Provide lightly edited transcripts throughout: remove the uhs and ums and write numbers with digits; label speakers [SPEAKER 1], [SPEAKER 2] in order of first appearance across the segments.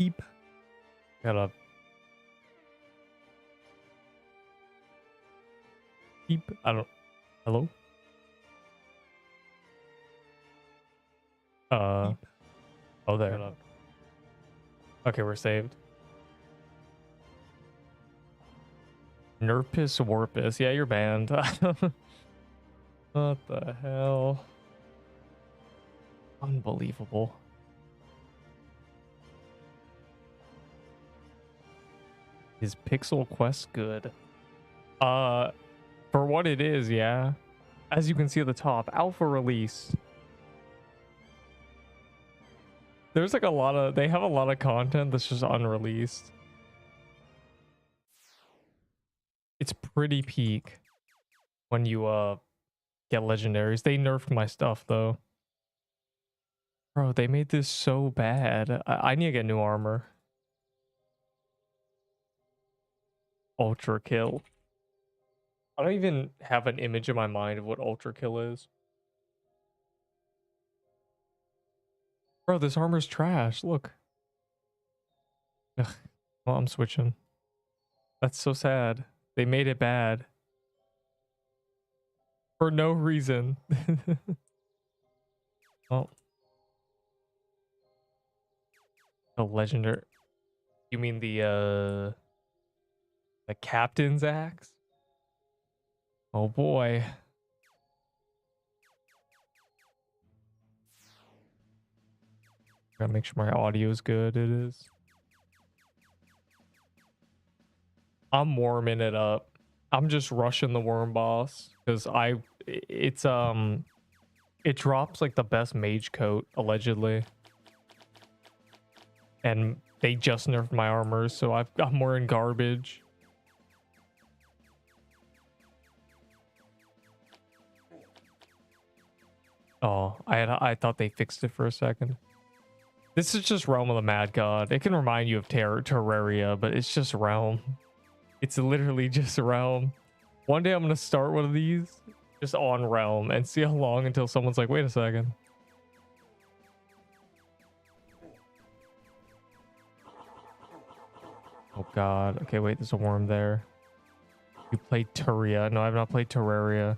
[SPEAKER 1] Beep. Gotta beep. I don't. Hello. Beep. Oh, there. Okay, we're saved. Nerpus Warpus. Yeah, you're banned. What the hell? Unbelievable. Is Pixel Quest good? For what it is, yeah. As you can see at the top, alpha release. There's like a lot of, they have a lot of content that's just unreleased. It's pretty peak when you get legendaries. They nerfed my stuff though. Bro, they made this so bad. I need to get new armor. Ultra kill. I don't even have an image in my mind of what ultra kill is. Bro, this armor's trash. Look. Ugh. Well, I'm switching. That's so sad. They made it bad. For no reason. Oh. The legendary. You mean the captain's axe? Oh boy. Gotta make sure my audio is good. It is. I'm warming it up. I'm just rushing the worm boss because it drops like the best mage coat allegedly, and they just nerfed my armor, so I'm wearing garbage. Oh, I thought they fixed it for a second. This is just Realm of the Mad God. It can remind you of Terraria, but it's just Realm. It's literally just Realm. One day I'm gonna start one of these just on Realm and see how long until someone's like, wait a second. Oh god. Okay, wait, there's a worm there. You played Terraria. No, I've not played Terraria.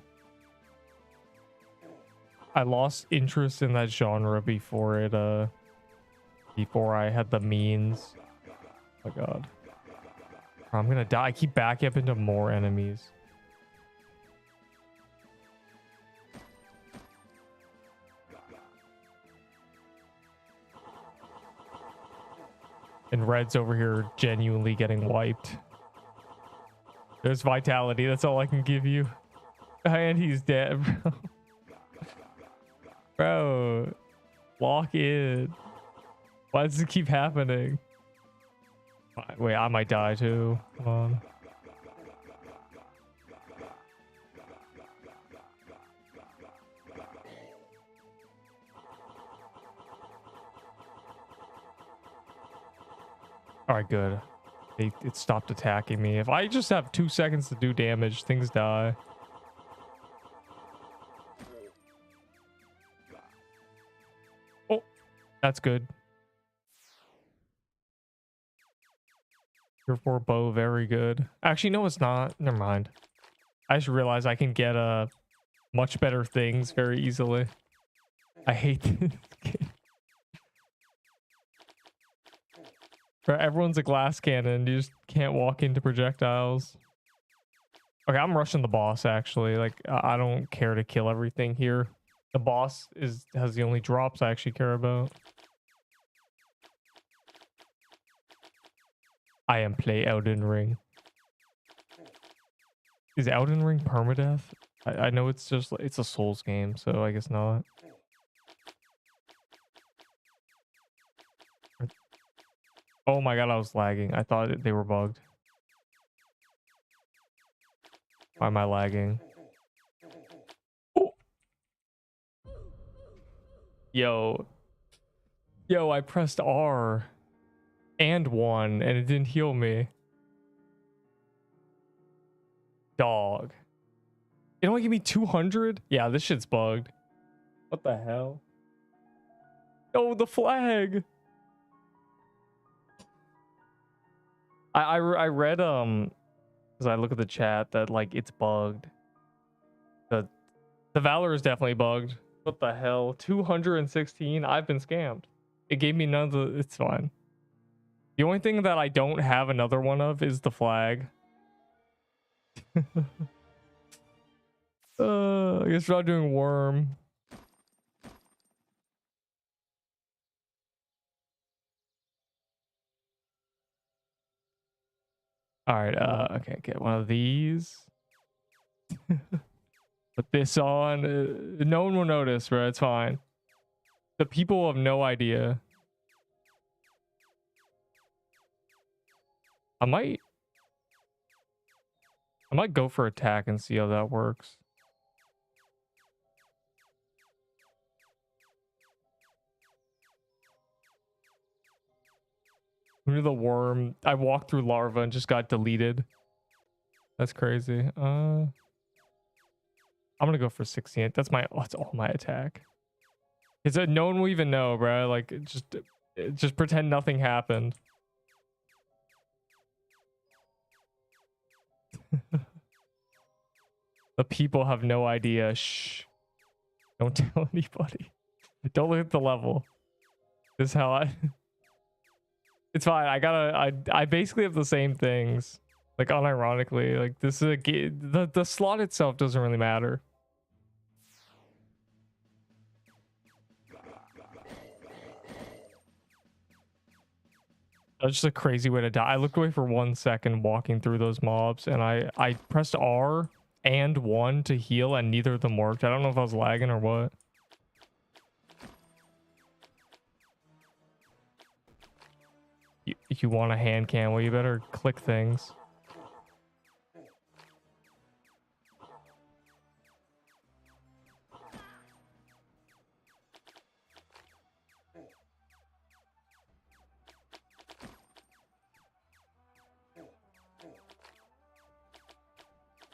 [SPEAKER 1] I lost interest in that genre before it before I had the means. Oh my god. I'm gonna die. I keep backing up into more enemies. And Red's over here genuinely getting wiped. There's vitality. That's all I can give you. And he's dead, bro. Bro, lock in. Why does it keep happening? Wait, I might die too. Come on. All right, good. It stopped attacking me. If I just have 2 seconds to do damage, things die. Oh, that's good. Tier 4 bow, very good. Actually, no, it's not. Never mind. I just realized I can get much better things very easily. I hate this game. Bro, everyone's a glass cannon. You just can't walk into projectiles. Okay, I'm rushing the boss, actually. Like, I don't care to kill everything here. The boss has the only drops I actually care about. I am play Elden Ring. Is Elden Ring permadeath? I know it's just, it's a Souls game, so I guess not. Oh my god, I was lagging. I thought they were bugged. Why am I lagging? Oh. Yo, I pressed R and 1 and it didn't heal me. Dog. It only gave me 200? Yeah, this shit's bugged. What the hell? Oh, the flag. I read because I look at the chat that like it's bugged. The Valor is definitely bugged. What the hell? 216? I've been scammed. It gave me none of the... It's fine. The only thing that I don't have another one of is the flag. I guess we're not doing Worm. Alright, okay, get one of these. Put this on. No one will notice, bro. It's fine. The people have no idea. I might go for attack and see how that works. Who knew the worm? I walked through larva and just got deleted. That's crazy. I'm gonna go for 16. That's all my attack. Is that no one will even know, bro? Like just pretend nothing happened. The people have no idea. Shh. Don't tell anybody. Don't look at the level. This is how I... It's fine. I basically have the same things. Like unironically. Like this is the slot itself doesn't really matter. That's just a crazy way to die. I looked away for 1 second walking through those mobs and I pressed R and 1 to heal and neither of them worked. I don't know if I was lagging or what. If you want a hand cam, well, you better click things.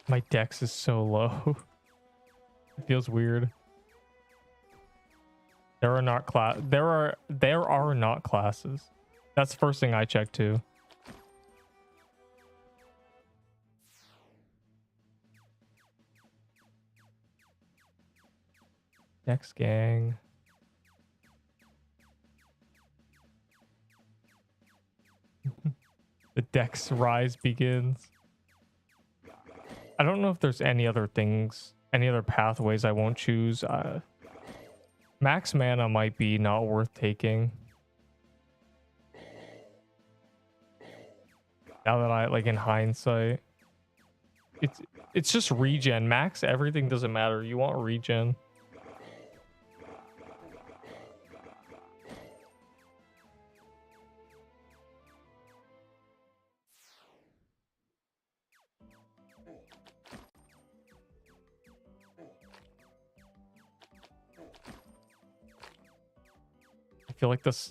[SPEAKER 1] My dex is so low. It feels weird. There are not classes. That's the first thing I checked too. Dex gang. The Dex rise begins. I don't know if there's any other things, any other pathways I won't choose. Max mana might be not worth taking. Now that I, like, in hindsight. It's just regen. Max everything doesn't matter. You want regen.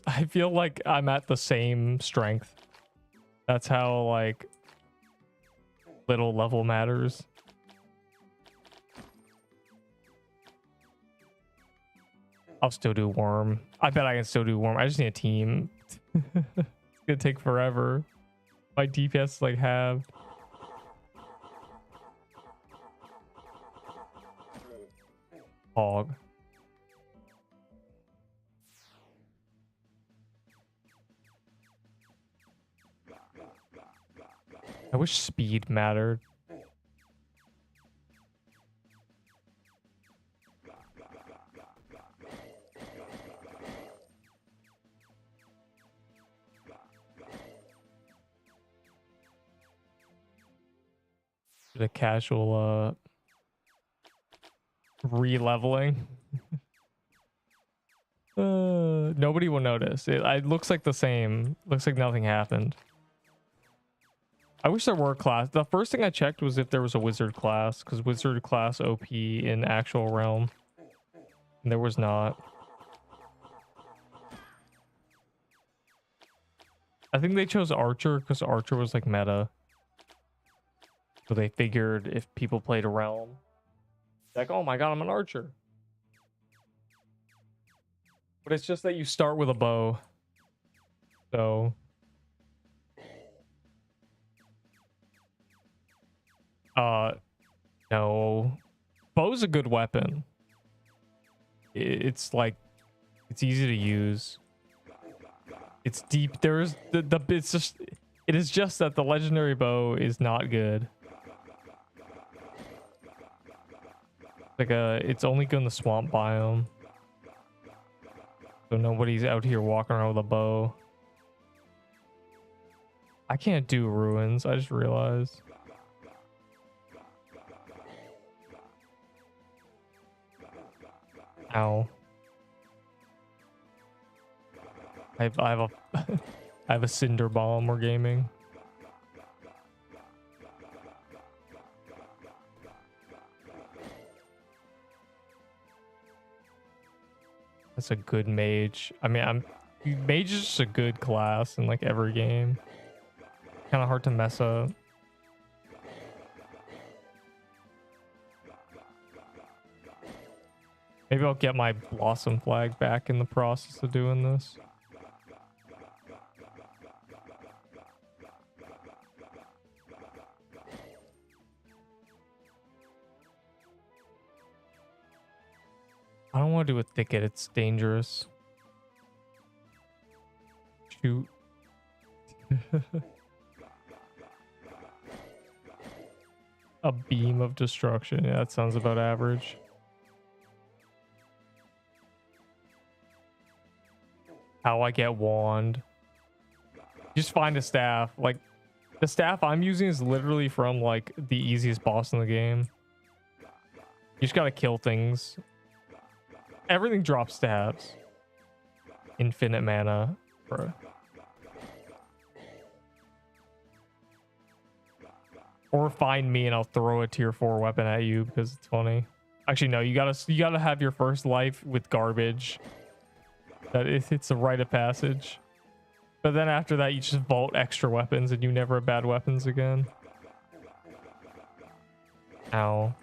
[SPEAKER 1] I feel like I'm at the same strength. That's how, like, little level matters. I'll still do Worm. I bet I can still do Worm. I just need a team. It's gonna take forever. My DPS like halved. Hog. I wish speed mattered. The casual re-leveling. Nobody will notice. It looks like the same. Looks like nothing happened. I wish there were a class. The first thing I checked was if there was a wizard class, because wizard class OP in actual realm. And there was not. I think they chose archer because archer was like meta. So they figured if people played a realm, like, oh my god, I'm an archer. But it's just that you start with a bow. So Uh, no. Bow's a good weapon. It's like, it's easy to use. It's deep. There's it's just, it is just that the legendary bow is not good. Like it's only good in the swamp biome. So nobody's out here walking around with a bow. I can't do ruins, I just realized. Ow. I have a I have a cinder bomb we're gaming. That's a good mage. I mean, mage is just a good class in like every game. Kind of hard to mess up. Maybe I'll get my blossom flag back in the process of doing this. I don't want to do a thicket. It's dangerous. Shoot. A beam of destruction. Yeah, that sounds about average. How I get wand. Just find a staff. Like, the staff I'm using is literally from, like, the easiest boss in the game. You just gotta kill things. Everything drops staffs. Infinite mana. Bro. Or find me and I'll throw a tier 4 weapon at you because it's funny. Actually, no, you gotta have your first life with garbage. That it's a rite of passage. But then after that, you just vault extra weapons and you never have bad weapons again. Ow.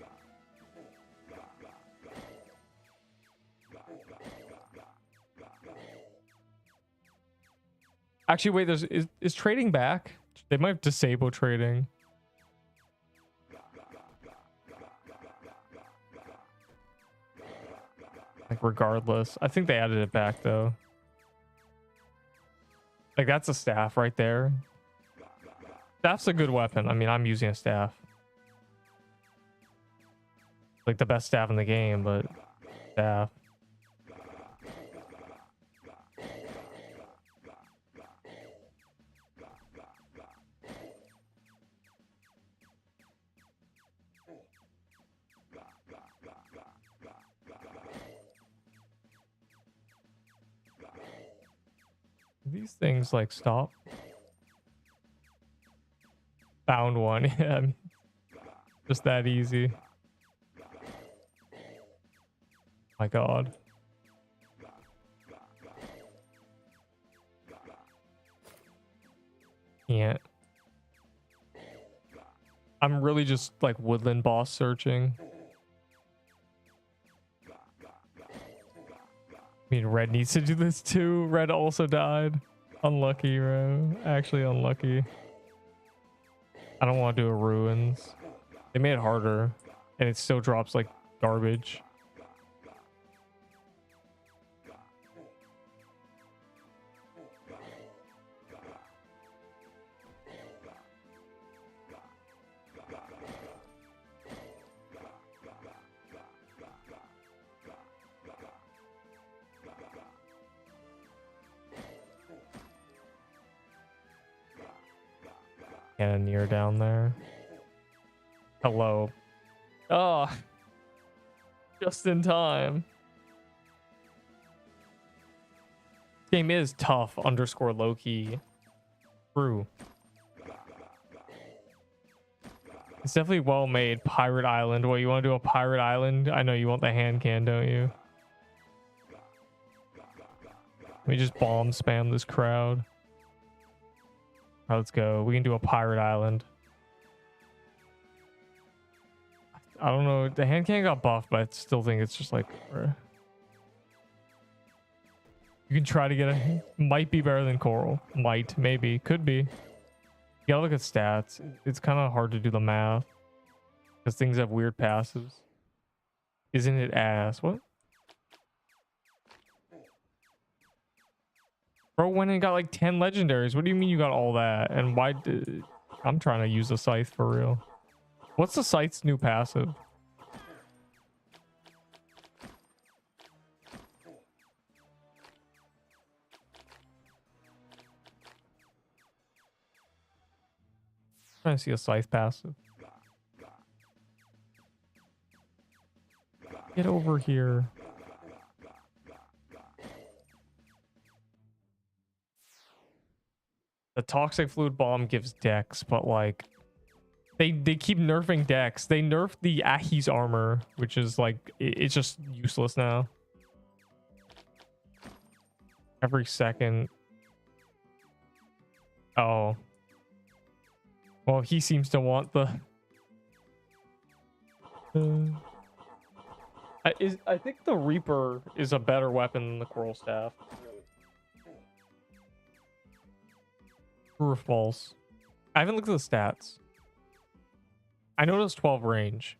[SPEAKER 1] Actually, wait, is trading back? They might disable trading. Like, regardless. I think they added it back, though. Like, that's a staff right there. Staff's a good weapon. I mean, I'm using a staff. Like, the best staff in the game, but staff. These things like stop. Found one. Yeah, just that easy. My god. Can't. I'm really just like woodland boss searching. I mean, Red needs to do this too. Red also died. Unlucky, bro. Actually unlucky. I don't want to do a ruins. They made it harder. And it still drops like garbage. Cannoneer down there. Hello. Oh, just in time. Game is tough underscore low key. True. It's definitely well made. Pirate Island. What, you want to do a Pirate Island? I know you want the hand can, don't you? Let me just bomb spam this crowd. All right, let's go. We can do a Pirate Island. I don't know. The hand cannon got buffed, but I still think it's just like... You can try to get a... Might be better than Coral. Might. Maybe. Could be. You gotta look at stats. It's kind of hard to do the math. Because things have weird passives. Isn't it ass? What? Bro went and got like 10 legendaries. What do you mean you got all that? And why did... I'm trying to use a scythe for real. What's the scythe's new passive? Trying to see a scythe passive. Get over here. The toxic fluid bomb gives dex, but like they keep nerfing dex. They nerfed the Ahi's armor, which is like it's just useless now. Every second. Oh. Well, he seems to want the I think the Reaper is a better weapon than the Coral Staff. True or false? I haven't looked at the stats. I know it has 12 range.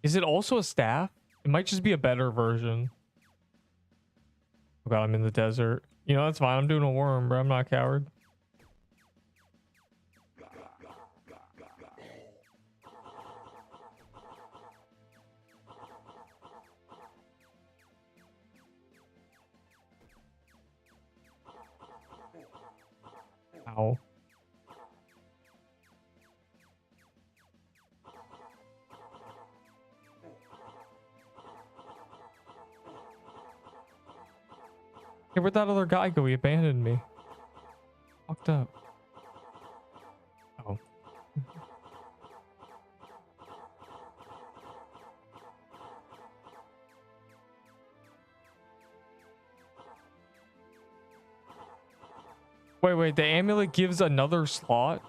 [SPEAKER 1] Is it also a staff? It might just be a better version. Oh god, I'm in the desert. You know, that's fine. I'm doing a worm, bro. I'm not a coward. Ow. Hey, where'd that other guy go? He abandoned me. Fucked up. Oh. Wait, the amulet gives another slot?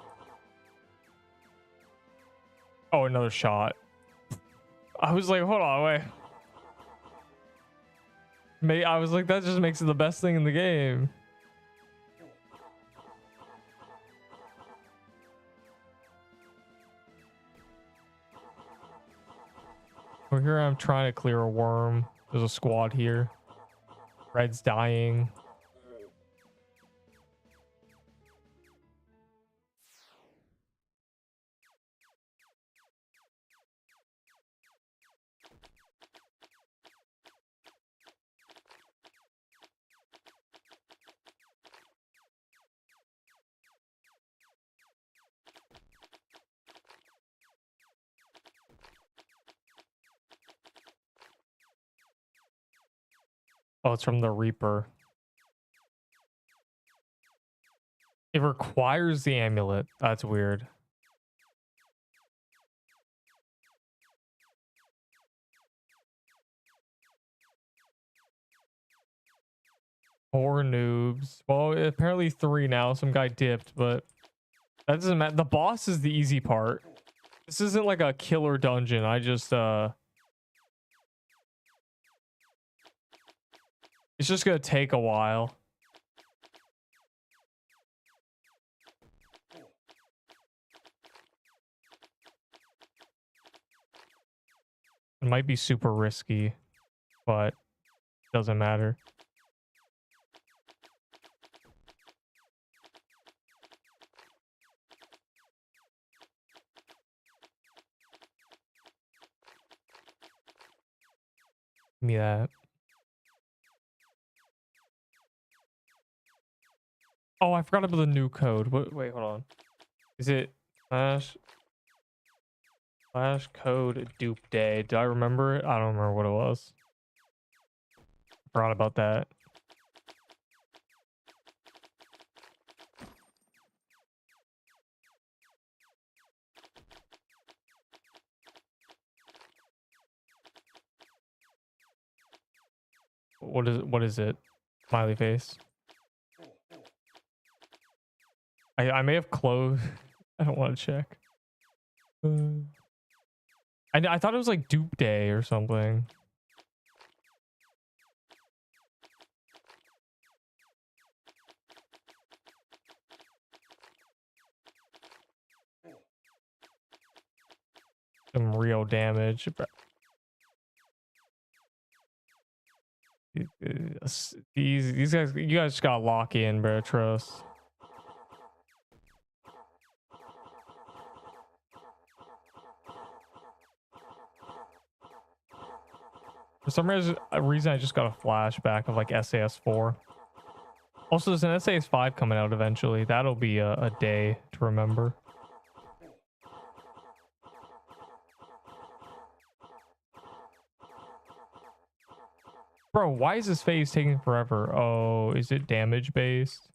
[SPEAKER 1] Oh, another shot. I was like, hold on, wait. I was like, that just makes it the best thing in the game. Over here, I'm trying to clear a worm. There's a squad here. Red's dying. Oh, it's from the Reaper. It requires the amulet. That's weird. Four noobs. Well, apparently 3 now. Some guy dipped, but that doesn't matter. The boss is the easy part. This isn't like a killer dungeon. I just it's just gonna take a while. It might be super risky, but doesn't matter. Give me that. Oh, I forgot about the new code. Wait, hold on. Is it slash code dupe day? Do I remember it? I don't remember what it was. Forgot about that. What is it? Smiley face. I may have closed. I don't want to check. I thought it was like dupe day or something. some real damage. But these guys, you guys just gotta lock in, bro. Trust. For some reason, I just got a flashback of like SAS4. Also, there's an SAS5 coming out eventually. That'll be a day to remember. Bro, why is this phase taking forever? Oh, is it damage based?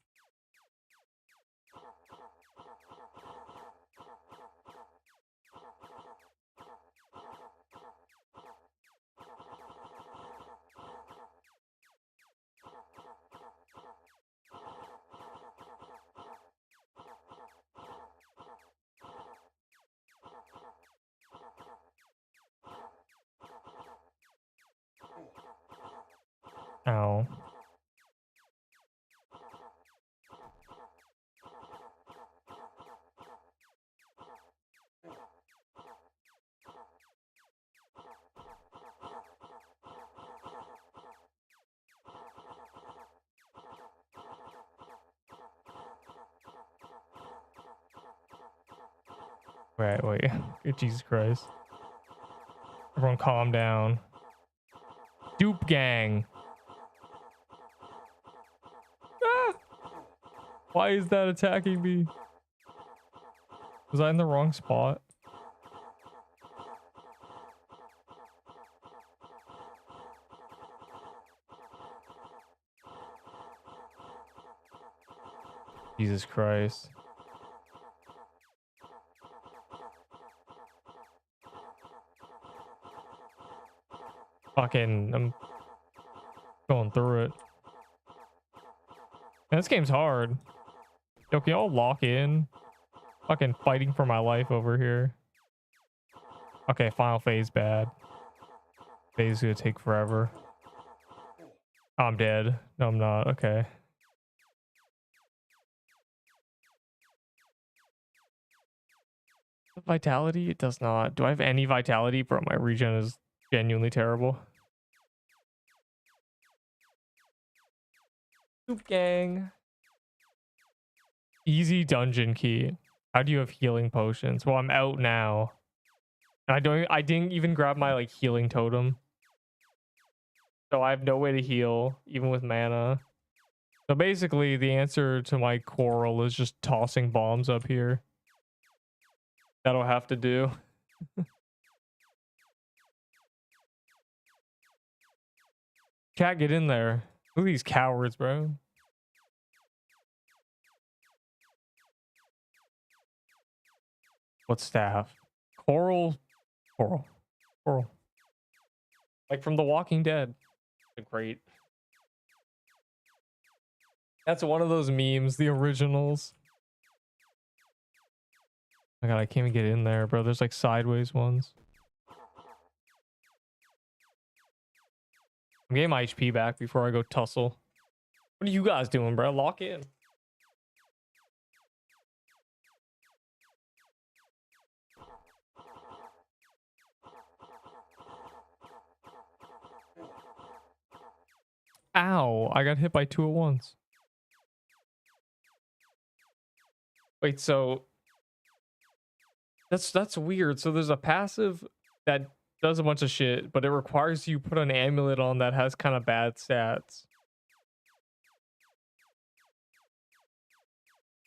[SPEAKER 1] Ow. Wait. Jesus Christ. Everyone calm down. Dupe gang. Ah! Why is that attacking me? Was I in the wrong spot? Jesus Christ. Fucking, I'm going through it. Man, this game's hard. Yo, can y'all lock in? Fucking fighting for my life over here. Okay, final phase bad. Phase is gonna take forever. Oh, I'm dead. No, I'm not. Okay. Vitality? It does not. Do I have any vitality? Bro, my regen is genuinely terrible. Soup gang. Easy dungeon key. How do you have healing potions? Well, I'm out now. And I didn't even grab my like healing totem. So I have no way to heal, even with mana. So basically the answer to my quarrel is just tossing bombs up here. That'll have to do. Cat, get in there. Look at these cowards, bro. What staff? Coral. Like from The Walking Dead. Great. That's one of those memes, the originals. Oh my god, I can't even get in there, bro. There's like sideways ones. I'm getting my HP back before I go tussle. What are you guys doing, bro? Lock in. Ow, I got hit by two at once. Wait, so that's weird. So there's a passive that does a bunch of shit, but it requires you put an amulet on that has kind of bad stats.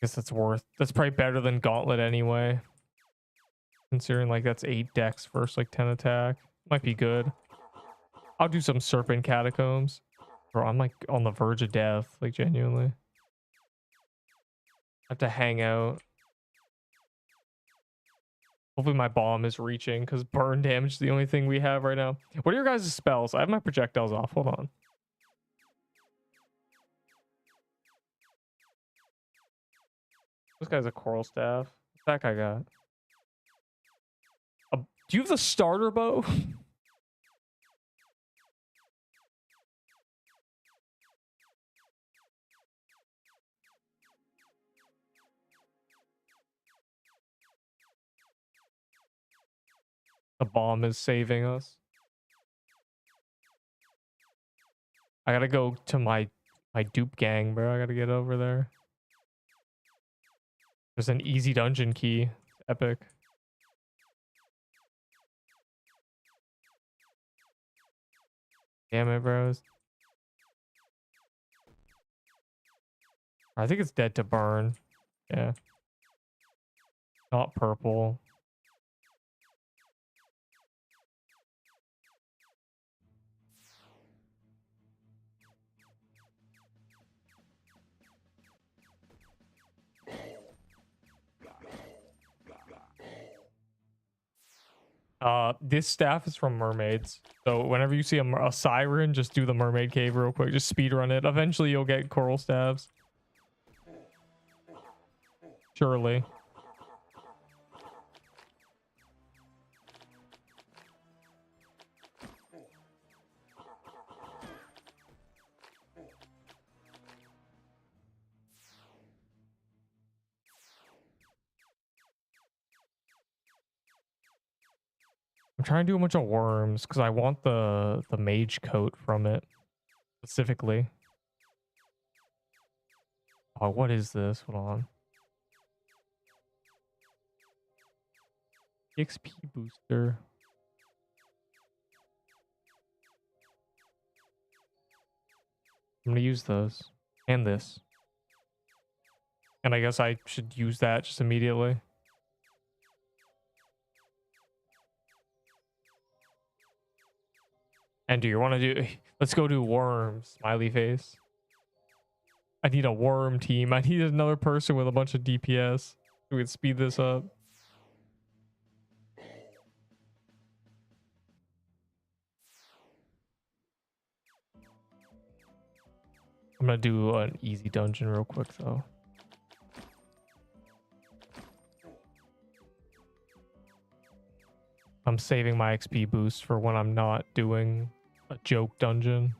[SPEAKER 1] Guess that's probably better than Gauntlet anyway. Considering like that's 8 dex versus like 10 attack. Might be good. I'll do some Serpent Catacombs. Bro, I'm like on the verge of death, like genuinely. I have to hang out. Hopefully my bomb is reaching because burn damage is the only thing we have right now. What are your guys' spells? I have my projectiles off. Hold on. This guy's a coral staff. What's that guy got? Do you have the starter bow? The bomb is saving us. I gotta go to my dupe gang, bro. I gotta get over there. There's an easy dungeon key. Epic. Damn it, bros. I think it's dead to burn. Yeah. Not purple. This staff is from mermaids. So whenever you see a siren, just do the mermaid cave real quick. Just speed run it. Eventually you'll get coral staves. Surely. I'm trying to do a bunch of worms because I want the mage coat from it specifically. Oh, what is this? Hold on. XP booster. I'm gonna use those and this. And I guess I should use that just immediately. And do you want to do... Let's go do worms, smiley face. I need a worm team. I need another person with a bunch of DPS. We can speed this up. I'm gonna do an easy dungeon real quick though. I'm saving my XP boost for when I'm not doing a joke dungeon.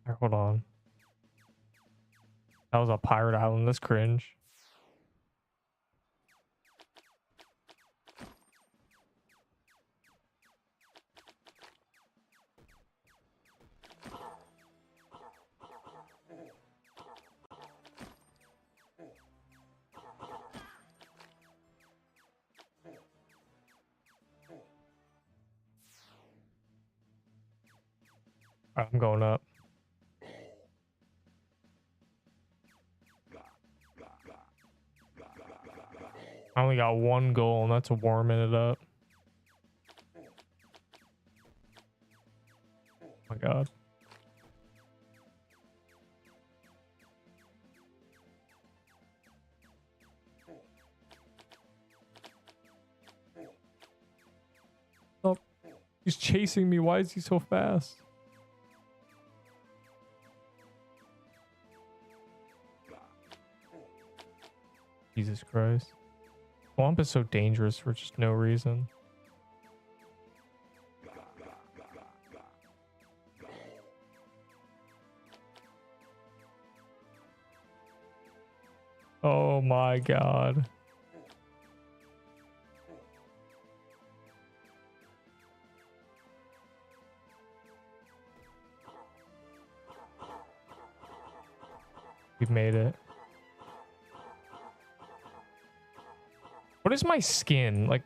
[SPEAKER 1] Alright, hold on. That was a pirate island. That's cringe. I'm going up. I only got one goal, and that's a warming it up. Oh my god. Oh, he's chasing me. Why is he so fast? Jesus Christ. Swamp is so dangerous for just no reason. Oh my god. We've made it. What is my skin? Like,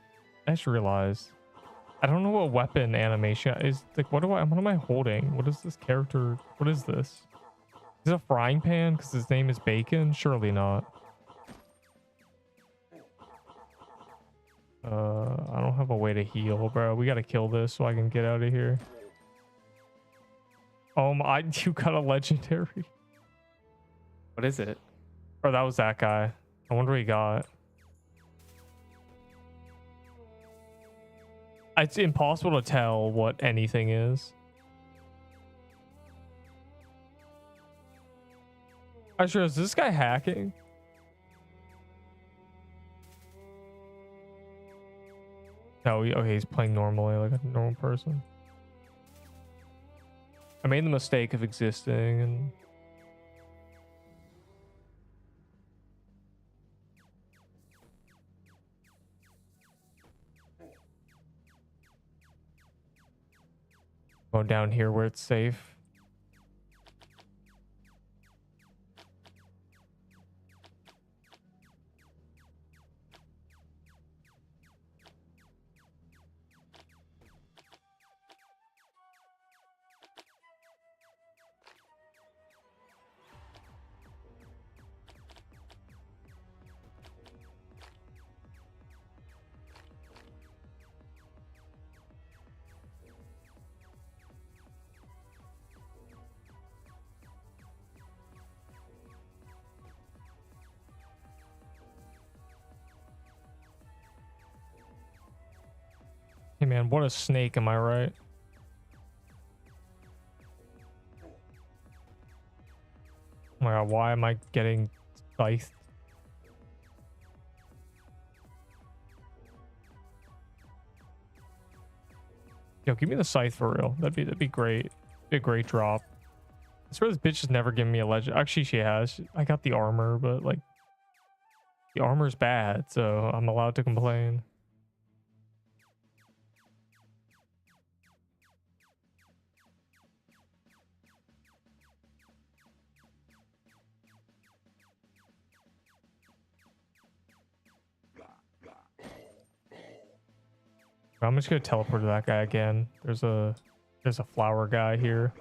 [SPEAKER 1] I just realized. I don't know what weapon animation is. Like, what am I holding? What is this character? What is this? Is it a frying pan because his name is Bacon? Surely not. I don't have a way to heal, bro. We gotta kill this so I can get out of here. Oh my, you got a legendary. What is it? Oh, that was that guy. I wonder what he got. It's impossible to tell what anything is. I sure is this guy hacking? No, okay, he's playing normally like a normal person. I made the mistake of existing and going down here where it's safe. Hey man, what a snake, am I right? Oh my god, why am I getting scythed? Yo, give me the scythe for real. That'd be great. Be a great drop. I swear this bitch has never given me a legend. Actually, she has. I got the armor, but like the armor's bad, so I'm allowed to complain. I'm just gonna teleport to that guy again. There's a flower guy here.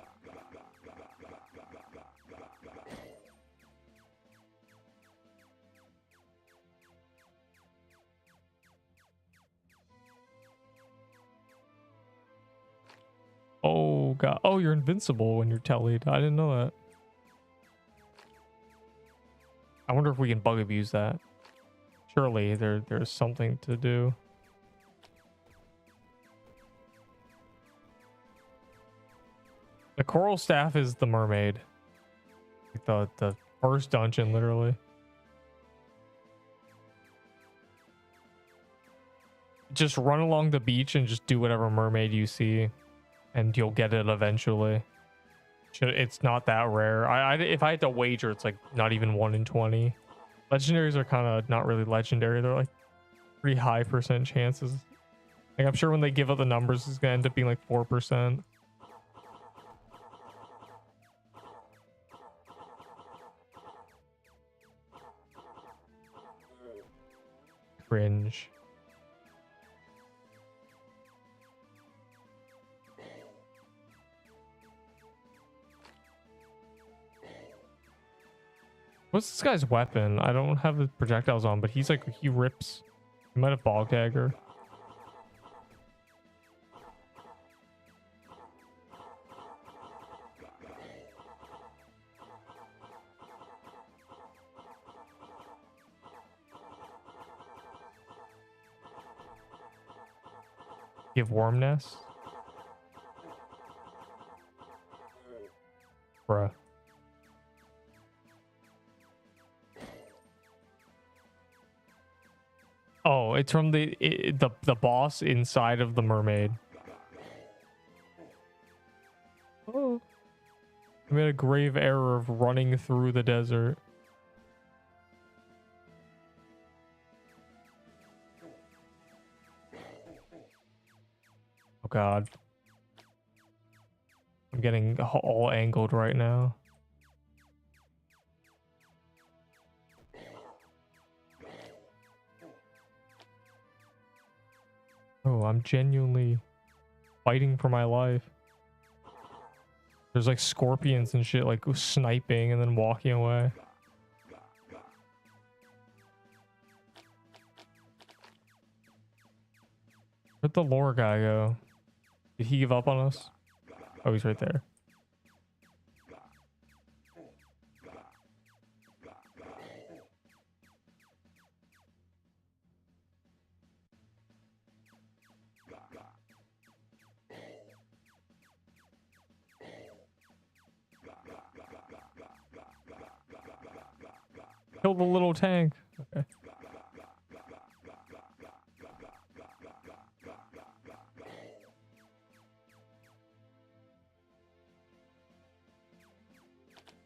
[SPEAKER 1] Oh god. Oh, you're invincible when you're tellied. I didn't know that. I wonder if we can bug abuse that. Surely there's something to do. The coral staff is the mermaid. Like the first dungeon, literally. Just run along the beach and just do whatever mermaid you see, and you'll get it eventually. It's not that rare. If I had to wager, it's like not even 1 in 20. Legendaries are kind of not really legendary. They're like pretty high % chances. Like I'm sure when they give out the numbers, it's gonna end up being like 4%. Cringe. What's this guy's weapon? I don't have the projectiles on, but he's like, he rips. He might have bog dagger. Give worm nest. Bruh. Oh, it's from the boss inside of the mermaid. Oh. I made a grave error of running through the desert. Oh god. I'm getting all angled right now. Oh, I'm genuinely fighting for my life. There's like scorpions and shit like sniping and then walking away. Where'd the lore guy go? Did he give up on us? Oh, he's right there. Kill the little tank. Okay.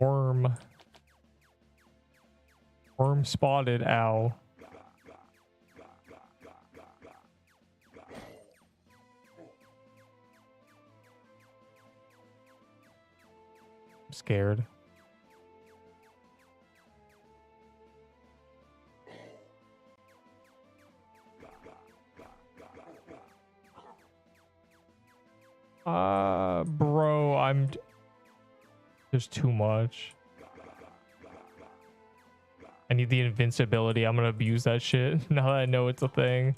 [SPEAKER 1] Worm. Worm spotted. Ow. I'm scared. Bro, there's too much. I need the invincibility. I'm gonna abuse that shit now that I know it's a thing.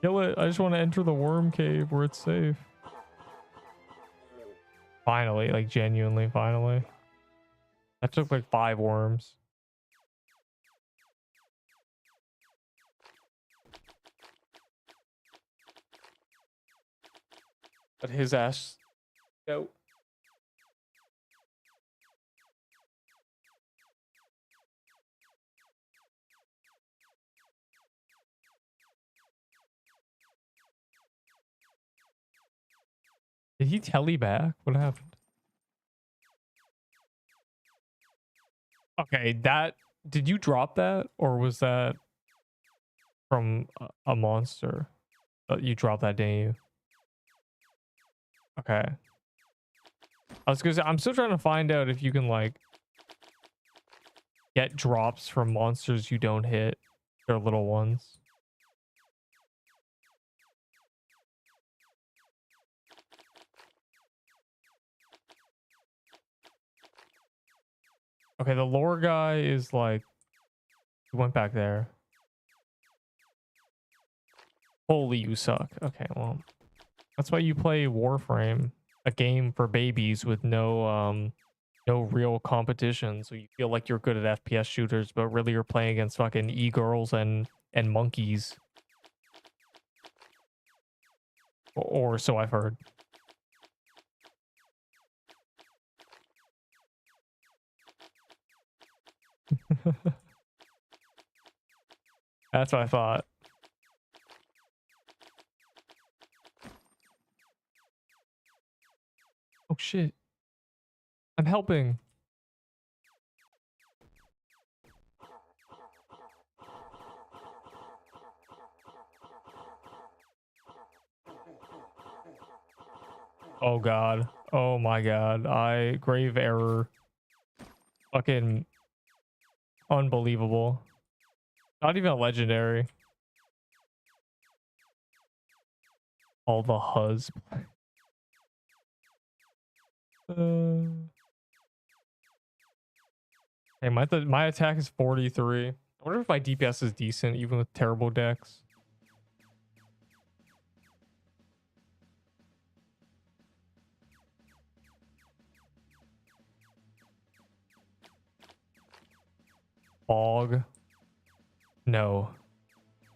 [SPEAKER 1] Kill it. I just want to enter the worm cave where it's safe. Finally, like genuinely, finally. That took like 5 worms. But his ass. Go. Did he tele back? What happened? Okay, that did you drop that or was that from a monster? You dropped that, didn't you? Okay. I was gonna say I'm still trying to find out if you can like get drops from monsters you don't hit. They're little ones. Okay, the lore guy is like he went back there. Holy, you suck. Okay, well, that's why you play Warframe, a game for babies with no real competition. So you feel like you're good at FPS shooters, but really you're playing against fucking e-girls and monkeys. Or so I've heard. That's what I thought. Oh shit. I'm helping. Oh god. Oh my god. Grave error. Fucking unbelievable. Not even a legendary. All the huzz. Hey, my attack is 43. I wonder if my DPS is decent even with terrible decks. Fog. No.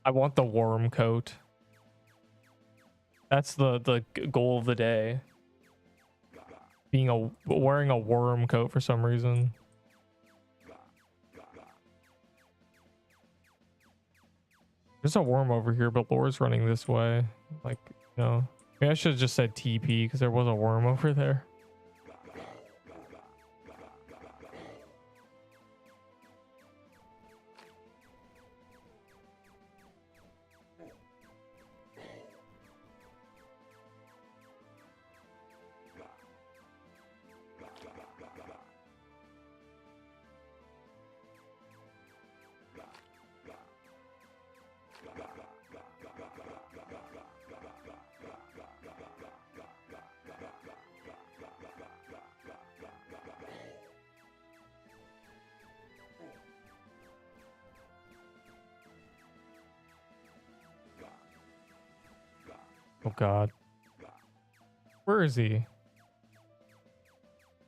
[SPEAKER 1] I want the worm coat. That's the goal of the day. Wearing a worm coat for some reason. There's a worm over here, but Lore's running this way. Like, no. Maybe I should have just said TP because there was a worm over there. Oh god. Where is he?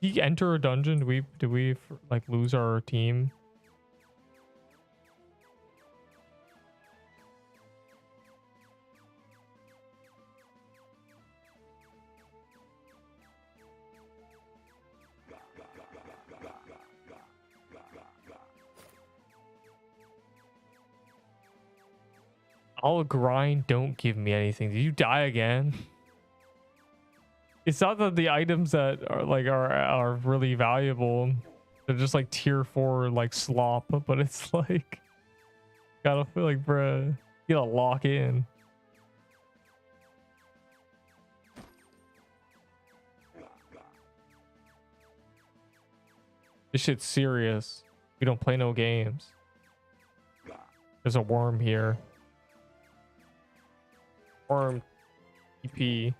[SPEAKER 1] Did he enter a dungeon? Did we like lose our team? I'll grind, don't give me anything. Did you die again? It's not that the items that are like are really valuable. They're just like tier 4 like slop, but it's like gotta feel like, bruh, you gotta lock in. This shit's serious. We don't play no games. There's a worm here. Worm TP.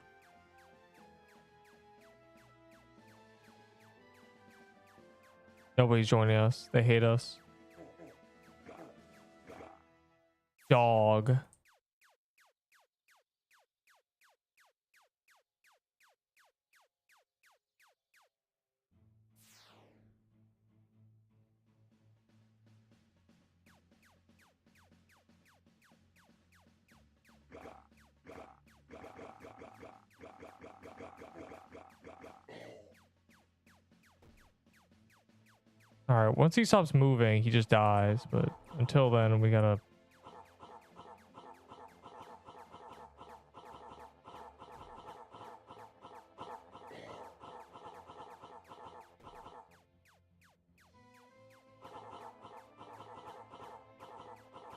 [SPEAKER 1] Nobody's joining us. They hate us. Dog. All right, once he stops moving, he just dies. But until then, we gotta...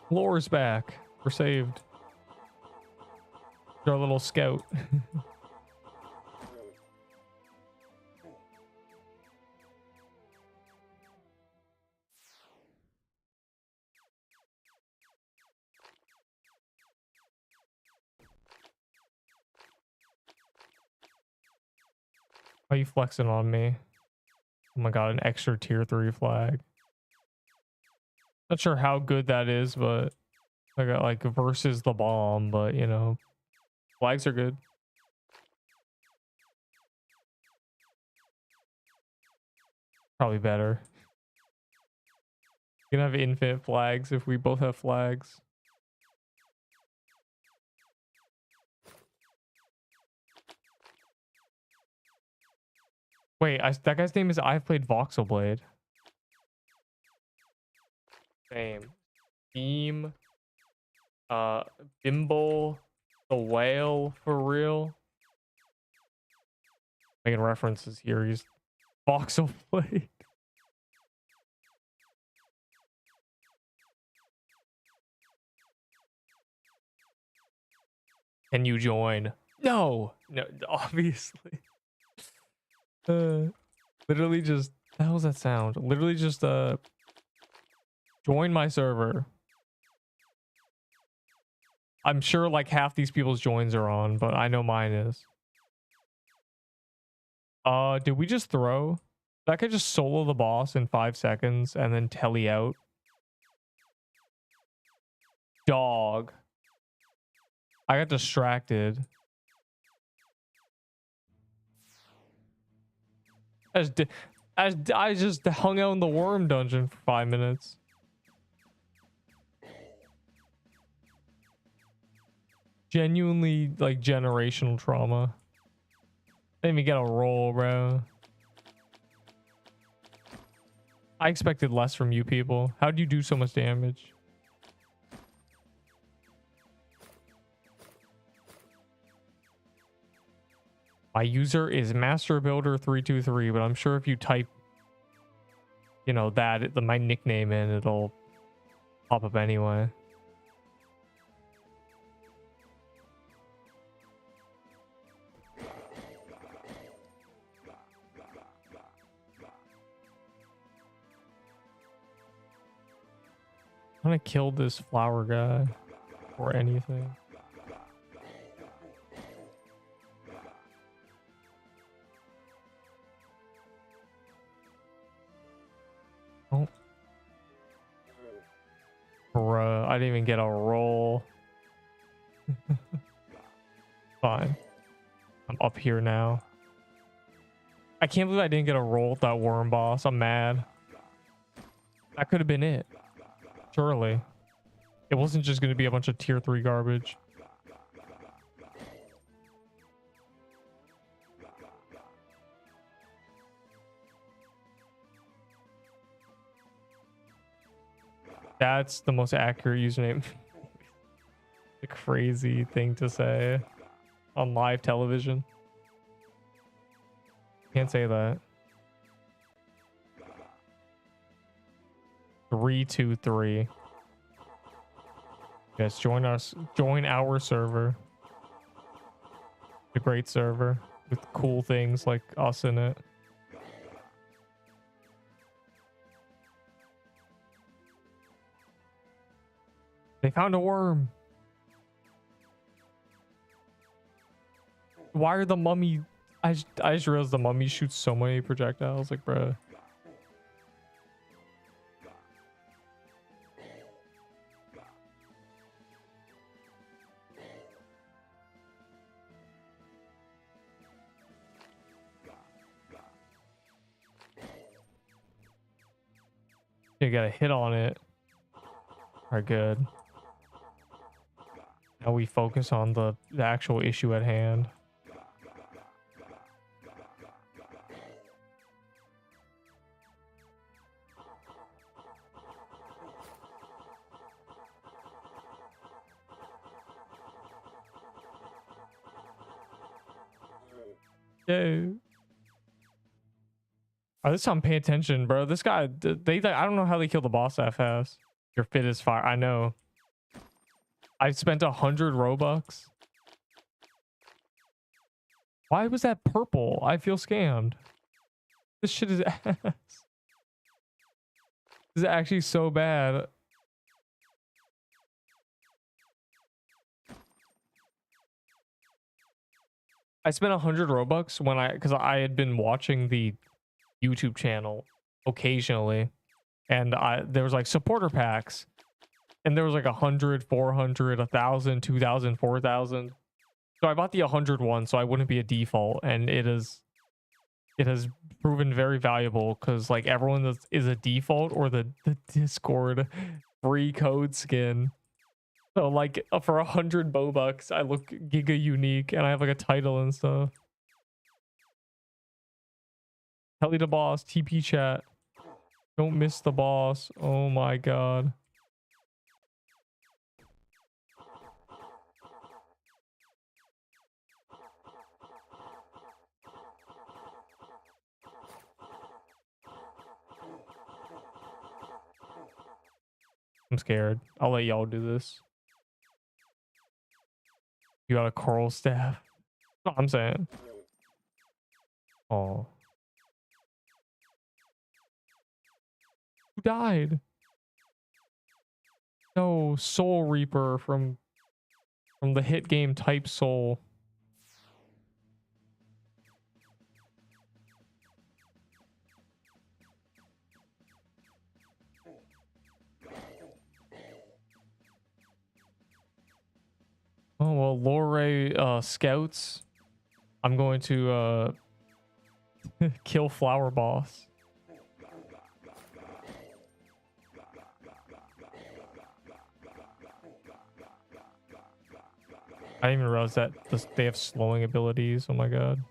[SPEAKER 1] Lore's back. We're saved. Our little scout. Why are you flexing on me? Oh my god, an extra tier 3 flag. Not sure how good that is, but I got like versus the bomb, but you know, flags are good. Probably better. You can have infinite flags if we both have flags. Wait, that guy's name is I've played Voxel Blade. Same. Beam. Bimble. The whale for real. Making references here. He's Voxel Blade. Can you join? No, no, obviously. Literally just, what the hell does that sound? Literally just join my server. I'm sure like half these people's joins are on, but I know mine is. Did we just throw? That could just solo the boss in 5 seconds and then telly out. Dog. I got distracted. As I just hung out in the worm dungeon for 5 minutes. Genuinely like generational trauma. Didn't even get a roll, bro. I expected less from you people. How'd you do so much damage? My user is MasterBuilder323, but I'm sure if you type, you know, my nickname in, it'll pop up anyway. I'm gonna kill this flower guy or anything. Oh. Bruh, I didn't even get a roll. Fine. I'm up here now. I can't believe I didn't get a roll with that worm boss. I'm mad. That could have been it. Surely. It wasn't just going to be a bunch of tier 3 garbage. That's the most accurate username. A crazy thing to say on live television. Can't say that. 323. Yes, join us. Join our server. The great server with cool things like us in it. They found a worm. Why are the mummy? I just realized the mummy shoots so many projectiles. Like, bruh. You got a hit on it. Are good. Now we focus on the actual issue at hand. Yay. Oh, this time pay attention, bro. This guy, I don't know how they kill the boss that fast. Your fit is fire. I know. I spent 100 Robux. Why was that purple? I feel scammed. This shit is ass. This is actually so bad. I spent 100 Robux because I had been watching the YouTube channel occasionally, and there was like supporter packs, and there was like 100, 400, 1,000, 2,000, 4,000. So I bought the 100 one so I wouldn't be a default, and it has proven very valuable because like everyone is a default or the Discord free code skin. So like for 100 Bobucks, I look giga unique, and I have like a title and stuff. Telly the boss, TP chat. Don't miss the boss. Oh my god. I'm scared. I'll let y'all do this. You got a coral staff. No, I'm saying. Oh. Who died? No, Soul Reaper from the hit game Type Soul. Oh well, Lore scouts. I'm going to kill Flower Boss. I didn't even realize that they have slowing abilities. Oh my god.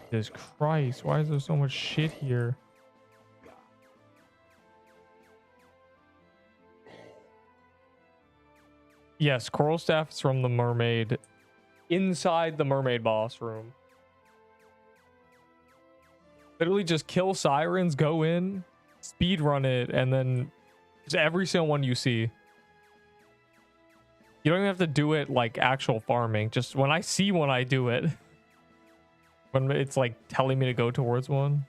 [SPEAKER 1] Jesus Christ, why is there so much shit here? Yes, Coral Staff is from the mermaid. Inside the mermaid boss room. Literally just kill sirens, go in, speed run it, and then just every single one you see. You don't even have to do it like actual farming. Just when I see one, I do it. When it's like telling me to go towards one.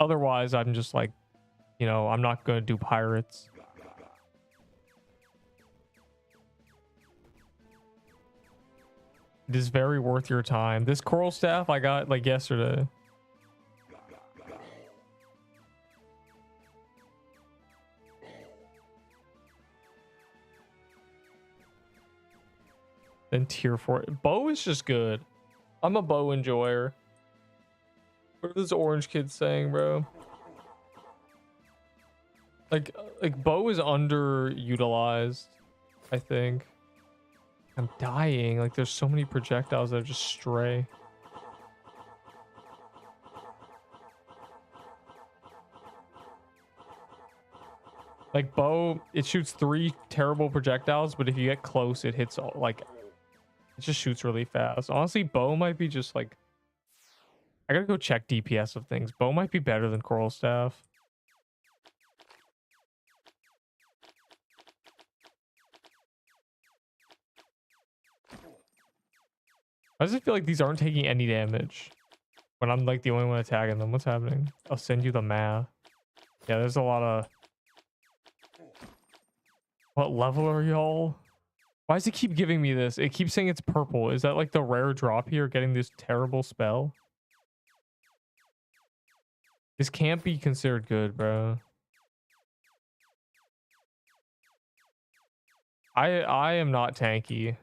[SPEAKER 1] Otherwise, I'm just like, you know, I'm not going to do pirates. It is very worth your time. This coral staff I got like yesterday. Then tier 4. Bow is just good. I'm a bow enjoyer. What are those orange kids saying, bro? Like bow is underutilized, I think. I'm dying. Like there's so many projectiles that just stray. Like bow, it shoots 3 terrible projectiles, but if you get close, it hits all, like it just shoots really fast. Honestly, bow might be just like I gotta go check DPS of things. Bow might be better than coral staff. I just feel like these aren't taking any damage when I'm like the only one attacking them. What's happening? I'll send you the math. Yeah, there's a lot of. What level are y'all? Why does it keep giving me this? It keeps saying it's purple. Is that like the rare drop here getting this terrible spell? This can't be considered good, bro. I am not tanky.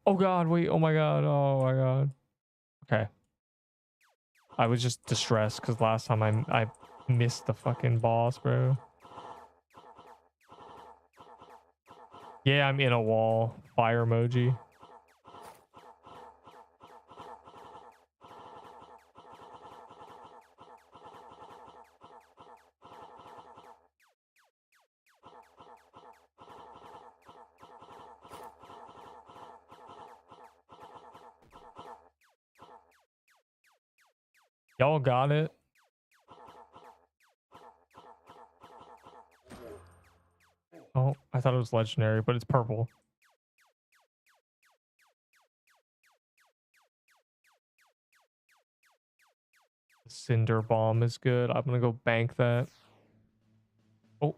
[SPEAKER 1] Oh god, wait. Oh my god. Oh my god. Okay. I was just distressed because last time I missed the fucking boss, bro. Yeah, I'm in a wall. Fire emoji. Y'all got it. Oh, I thought it was legendary, but it's purple. Cinder bomb is good. I'm gonna go bank that. Oh.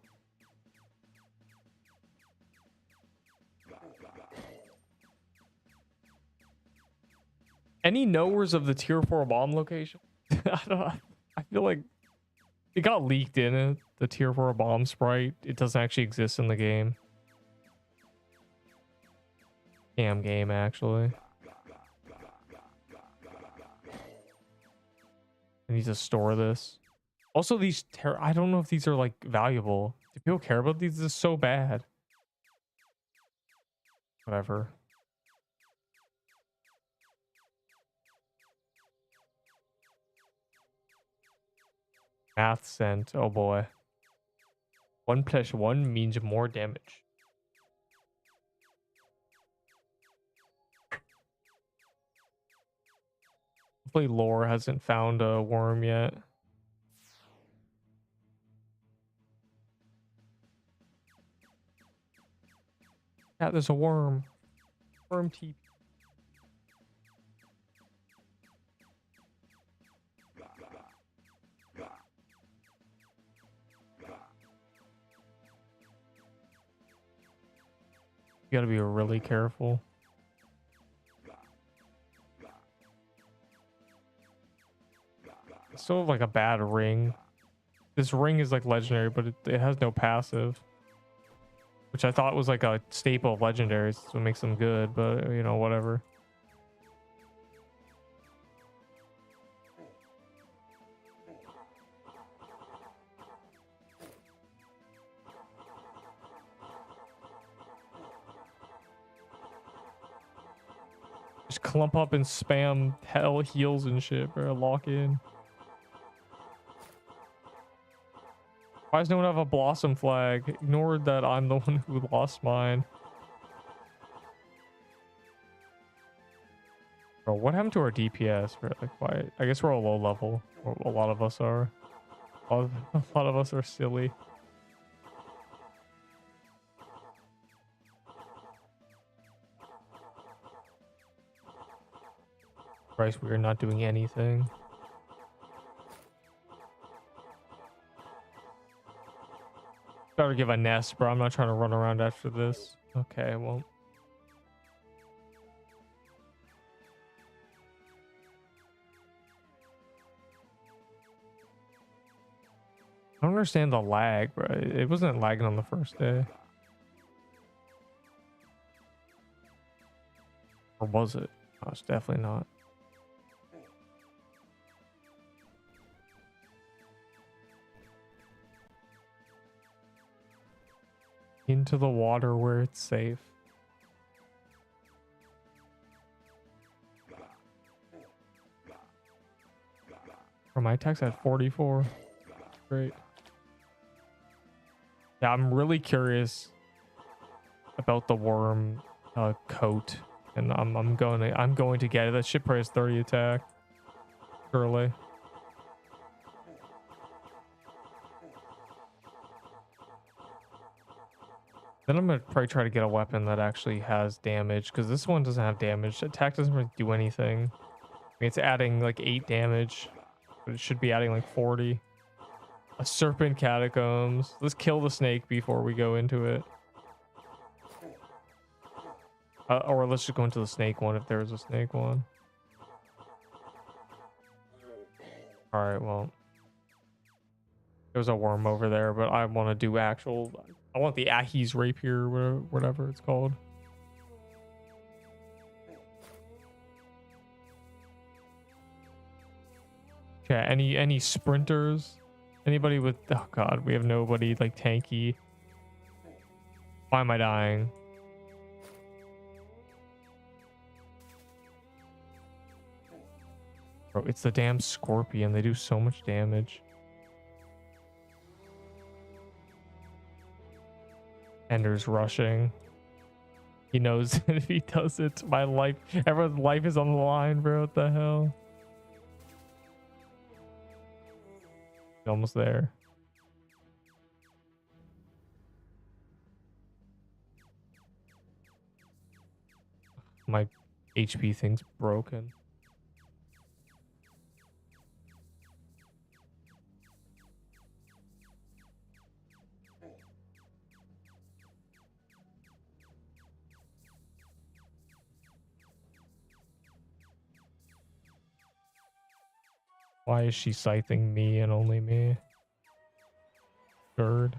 [SPEAKER 1] Any knowers of the tier 4 bomb location? I don't know. I feel like it got leaked in it. The tier 4 bomb sprite. It doesn't actually exist in the game. Damn game, actually. I need to store this. Also, these I don't know if these are like valuable. Do people care about these? This is so bad. Whatever. Math sent. Oh boy. 1 + 1 means more damage. Hopefully lore hasn't found a worm yet. Yeah, there's a worm. Worm TP. You gotta be really careful. It's still have like a bad ring. This ring is like legendary, but it has no passive. Which I thought was like a staple of legendaries. So it makes them good, but you know, whatever. Just clump up and spam hell heals and shit, bro. Lock in. Why does no one have a blossom flag? Ignored that I'm the one who lost mine. Bro, what happened to our DPS? Bro? Like, why? I guess we're all low level. Or a lot of us are. A lot of us are silly. Christ, we are not doing anything. Better give a nest, bro. I'm not trying to run around after this. Okay, well. I don't understand the lag, bro. It wasn't lagging on the first day. Or was it? No, it's definitely not. Into the water where it's safe. my attack's at 44. Great. Yeah, I'm really curious about the worm coat, and I'm going to get it. That shit probably has 30 attack. Surely. Then I'm gonna probably try to get a weapon that actually has damage, because this one doesn't have damage. Attack doesn't really do anything. I mean, it's adding like 8 damage, but it should be adding like 40. A serpent catacombs. Let's kill the snake before we go into it. Or let's just go into the snake one if there is a snake one. Alright, well. There's a worm over there, but I want to do actual... I want the Ahi's rapier, or whatever it's called. Okay, any sprinters? Anybody with... Oh god, we have nobody like tanky. Why am I dying? Bro, it's the damn scorpion. They do so much damage. Ender's rushing. He knows that if he does it, my life, everyone's life is on the line, bro. What the hell? Almost there. My HP thing's broken. Why is she scything me and only me? Bird.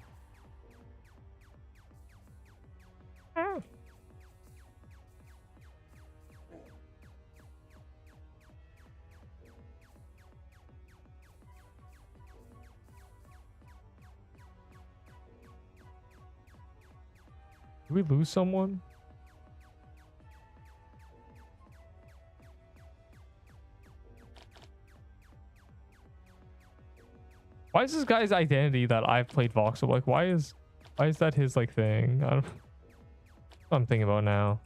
[SPEAKER 1] Ah. Did we lose someone? Why is this guy's identity that I've played voxel? Like, why is that his like thing? I don't, what I'm thinking about now.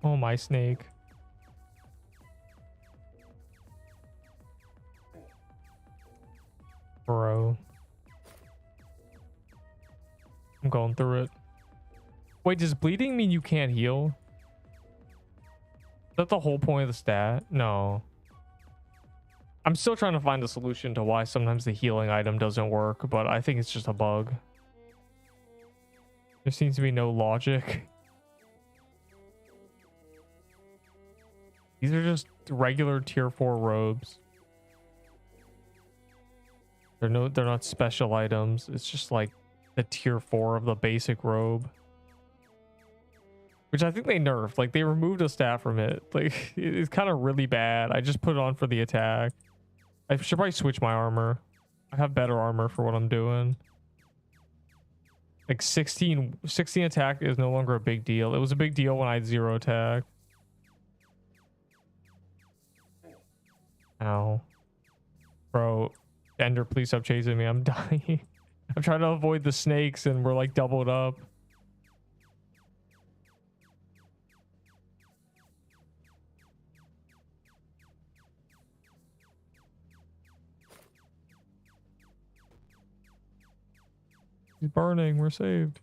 [SPEAKER 1] Oh, my snake. Bro. I'm going through it. Wait, does bleeding mean you can't heal? Is that the whole point of the stat? No. I'm still trying to find a solution to why sometimes the healing item doesn't work, but I think it's just a bug. There seems to be no logic. These are just regular tier 4 robes. They're not special items. It's just like the tier 4 of the basic robe. Which I think they nerfed. Like, they removed a stat from it. Like, it's kind of really bad. I just put it on for the attack. I should probably switch my armor. I have better armor for what I'm doing. Like 16 attack is no longer a big deal. It was a big deal when I had 0 attack. Ow. Bro, Ender, please stop chasing me. I'm dying. I'm trying to avoid the snakes and we're like doubled up. He's burning. We're saved.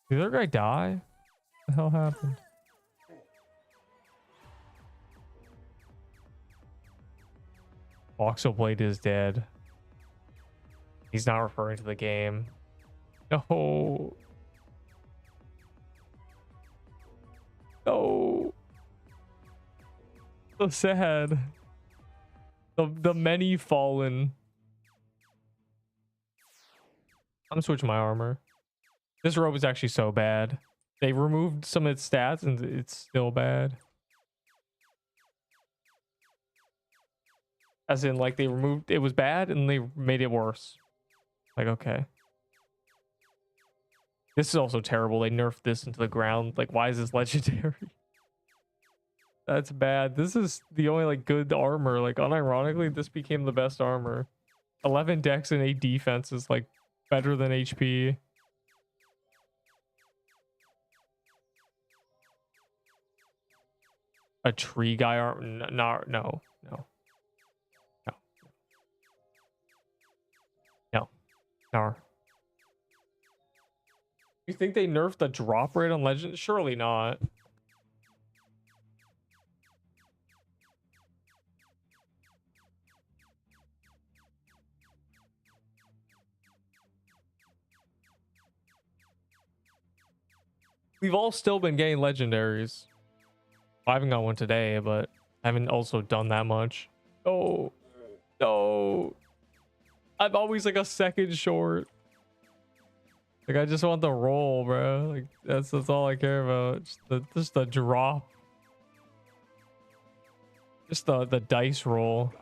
[SPEAKER 1] Did that guy die? What the hell happened? Voxel Blade is dead. He's not referring to the game. No. No. So sad. The many fallen. I'm switching my armor. This robe is actually so bad. They removed some of its stats and it's still bad. As in, like, they removed it was bad and they made it worse. Like, okay. This is also terrible. They nerfed this into the ground. Like, why is this legendary? That's bad. This is the only, like, good armor. Like, unironically, this became the best armor. 11 dex and 8 defense is, like, better than HP. A tree guy armor? No. No. No. You think they nerfed the drop rate on Legend? Surely not. We've all still been getting legendaries. I haven't got one today, but I haven't also done that much. Oh, no. I'm always like a second short. Like, I just want the roll, bro. Like, that's all I care about. Just the drop. Just the dice roll.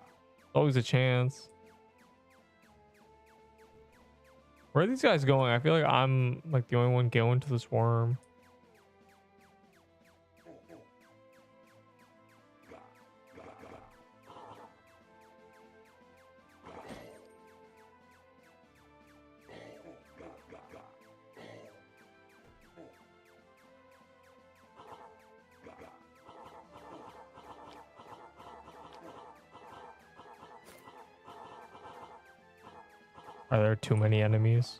[SPEAKER 1] Always a chance. Where are these guys going? I feel like I'm like the only one going to this worm. Are there too many enemies?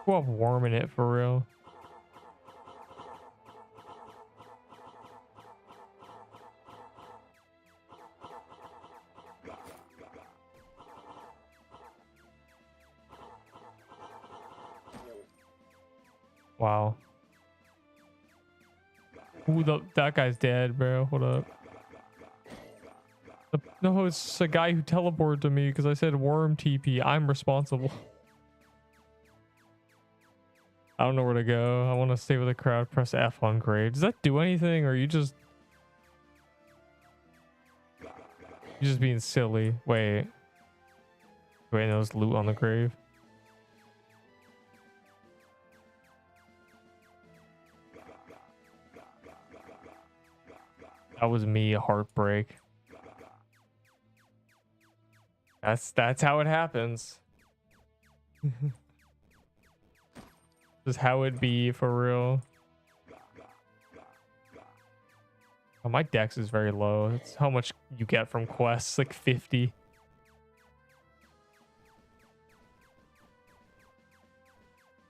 [SPEAKER 1] Who have Wormin it for real? Wow. Ooh, that guy's dead, bro. Hold up. No, it's a guy who teleported to me because I said worm TP. I'm responsible. I don't know where to go. I want to stay with the crowd. Press F on grade. Does that do anything, or are you just... You're just being silly. Wait. Wait, no, there's loot on the grave. That was me, a heartbreak. That's how it happens. This is how it be for real. Oh, my dex is very low. It's how much you get from quests, like 50.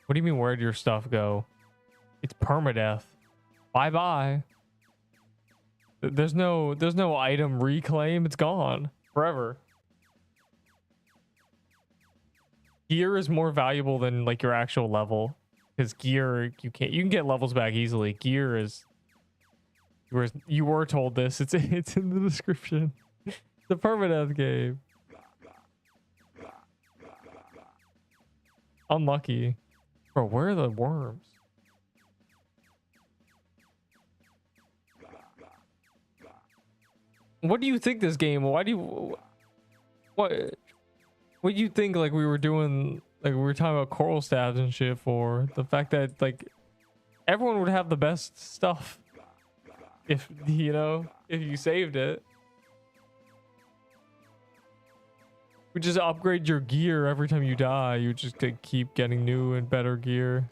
[SPEAKER 1] What do you mean, where'd your stuff go? It's permadeath. Bye-bye. There's no item reclaim. It's gone forever. Gear is more valuable than like your actual level, because gear you can get levels back easily. Gear is you were told this. It's in the description. The permadeath game. Unlucky. Bro, where are the worms? What do you think this game? Why do you what do you think like we were doing like we were talking about coral stabs and shit for? The fact that like everyone would have the best stuff if you know if you saved it. We just upgrade your gear every time you die. You just keep getting new and better gear.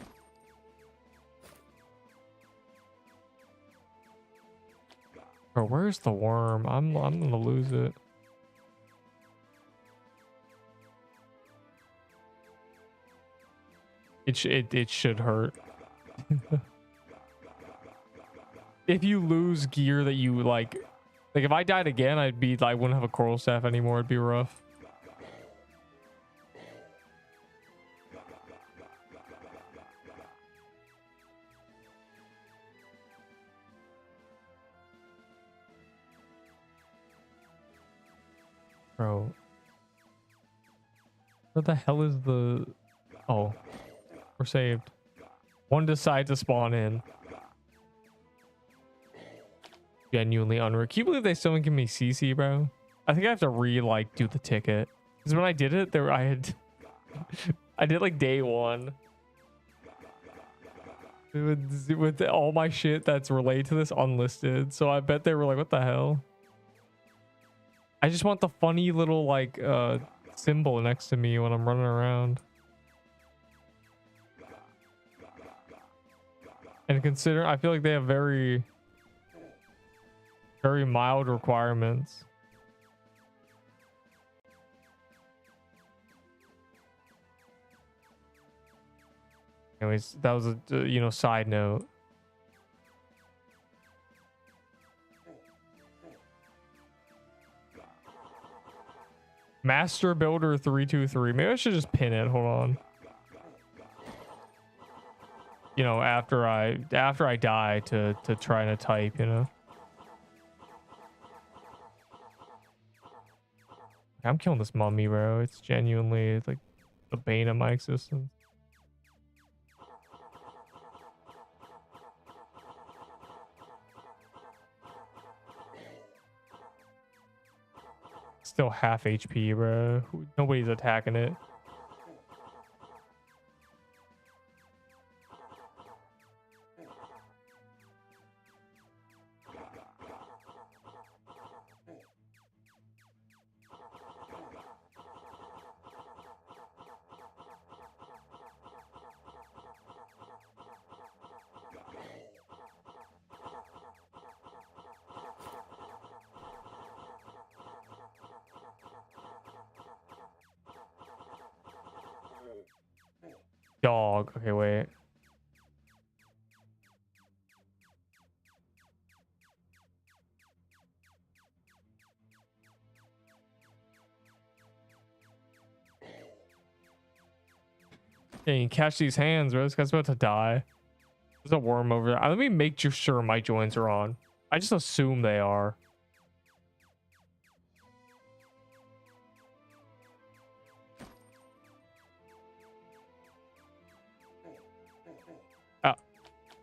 [SPEAKER 1] Bro, where's the worm? I'm gonna lose it. It should hurt. If you lose gear that you like if I died again, I wouldn't have a coral staff anymore. It'd be rough. Bro. Where the hell is the... Oh. We're saved. One decides to spawn in. Genuinely unreal. Can you believe they still didn't give me CC, bro? I think I have to do the ticket. Because when I did it, I did like day one. With all my shit that's related to this unlisted. So I bet they were like, what the hell? I just want the funny little like symbol next to me when I'm running around. And consider, I feel like they have very mild requirements. Anyways, that was a side note. Master Builder 323. Maybe I should just pin it. Hold on. You know, after I die to try to type, you know. I'm killing this mummy, bro. It's genuinely like the bane of my existence. Still half HP, bro. Nobody's attacking it. Dog. Okay, wait. Yeah, you can catch these hands, bro. This guy's about to die. There's a worm over there. Let me make sure my joints are on. I just assume they are.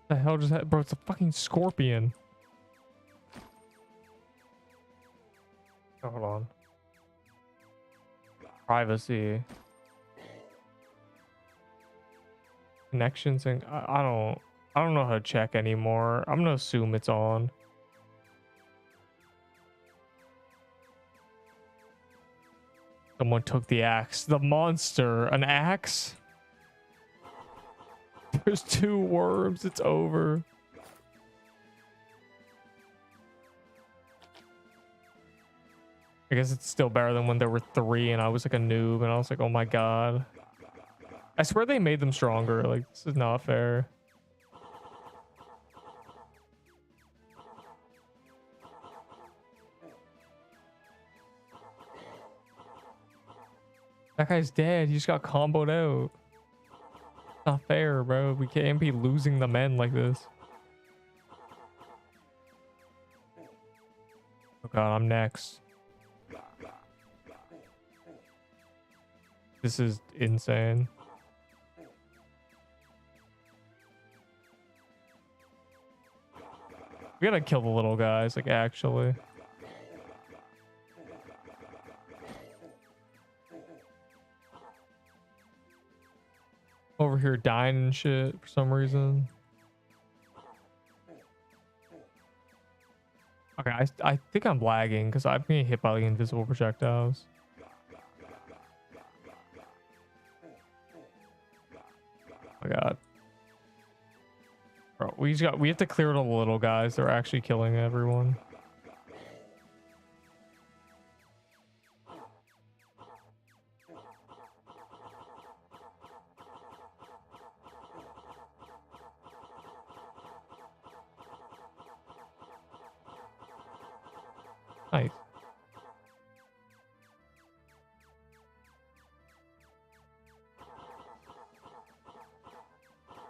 [SPEAKER 1] The hell just bro, it's a fucking scorpion. Oh, hold on. Privacy. Connection sync. I don't know how to check anymore. I'm gonna assume it's on. Someone took the axe. The monster. An axe? There's 2 worms. It's over. I guess it's still better than when there were 3 and I was like a noob and I was like, oh my god. I swear they made them stronger. Like, this is not fair. That guy's dead. He just got comboed out. Not fair, bro. We can't be losing the men like this. Oh god, I'm next. This is insane. We gotta kill the little guys, like, actually. Over here dying and shit for some reason. Okay, I think I'm lagging because I'm getting hit by like invisible projectiles. Oh my god. Bro, we have to clear the little guys. They're actually killing everyone. Nice.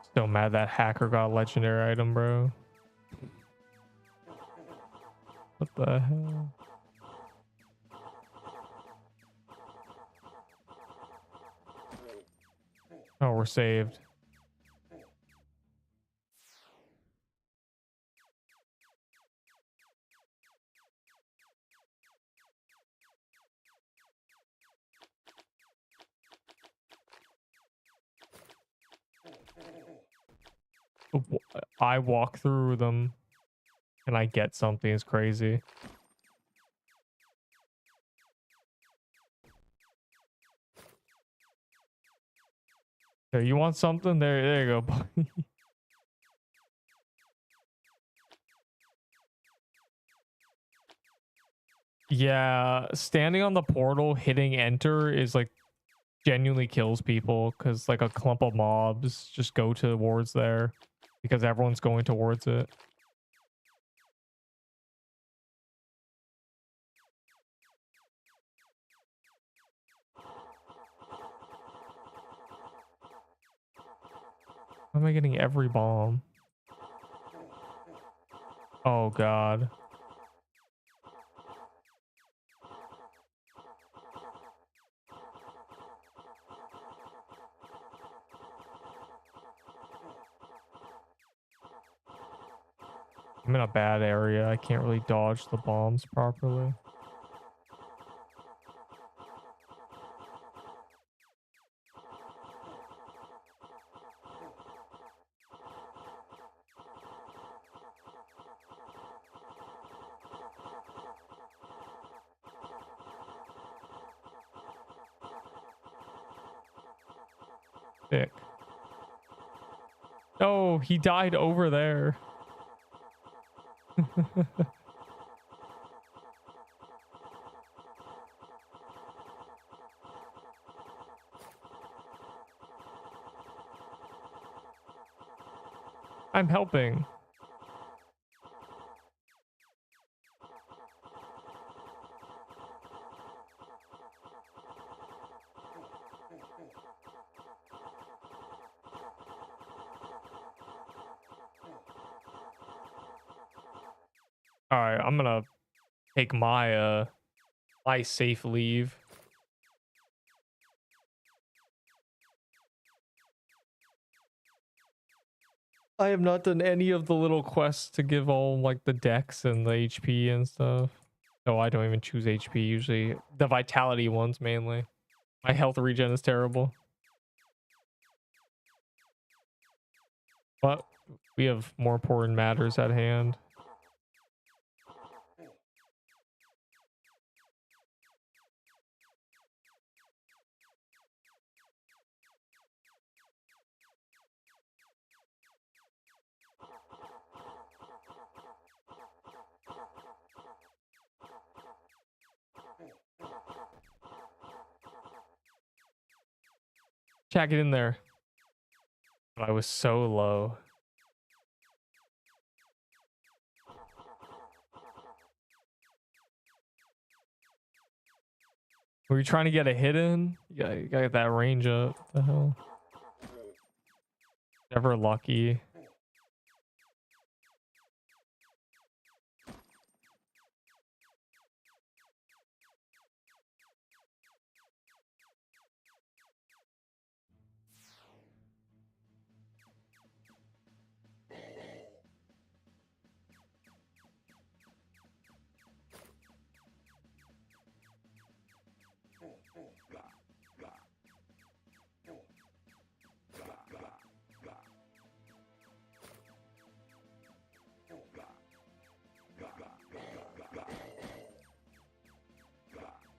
[SPEAKER 1] Still mad that hacker got a legendary item, bro. What the hell? Oh, we're saved. I walk through them and I get something. It's crazy. There, you want something? There you go, buddy. Yeah, standing on the portal, hitting enter is like genuinely kills people because like a clump of mobs just go towards there because everyone's going towards it. How am I getting every bomb? Oh god. I'm in a bad area. I can't really dodge the bombs properly. Sick. Oh, he died over there. I'm helping. All right, I'm gonna take my safe leave. I have not done any of the little quests to give all like the dex and the HP and stuff. No, I don't even choose HP usually. The vitality ones mainly. My health regen is terrible. But we have more important matters at hand. Chat, get in there. I was so low. Were you trying to get a hit in? You gotta get that range up. What the hell? Never lucky.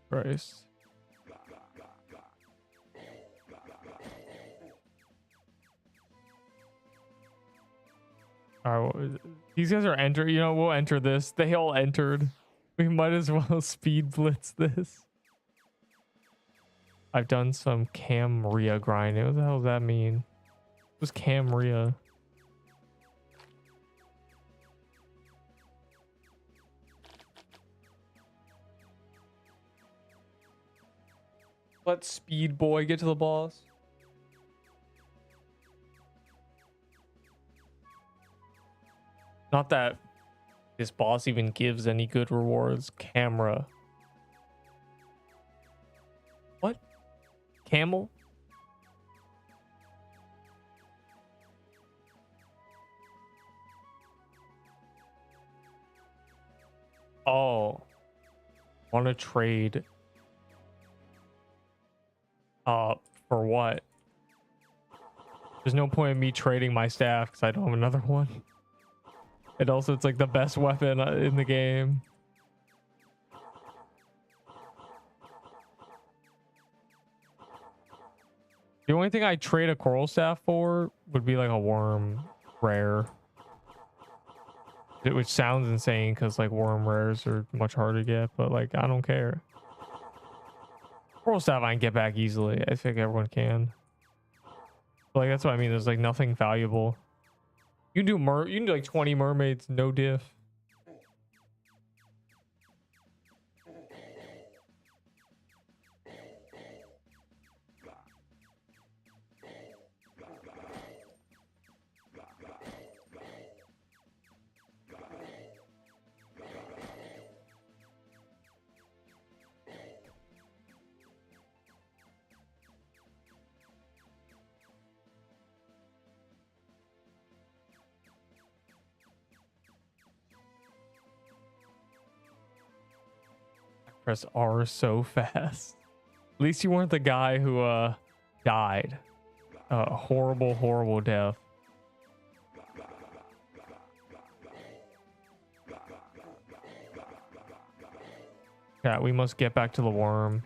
[SPEAKER 1] Christ. All right, these guys are entering. You know, we'll enter this. They all entered. We might as well speed blitz this. I've done some Camria grinding. What the hell does that mean? What's Camria? Let Speed Boy get to the boss. Not that this boss even gives any good rewards. Camera. What? Camel? Oh. Want to trade. For what? There's no point in me trading my staff because I don't have another one. And also, it's like the best weapon in the game. The only thing I trade a coral staff for would be like a worm rare. Which sounds insane because like worm rares are much harder to get, but like I don't care. Coral staff I can get back easily. I think everyone can. But, like that's what I mean. There's like nothing valuable. You can do like 20 mermaids, no diff. Press R so fast. At least you weren't the guy who died. Horrible death. Yeah, we must get back to the worm.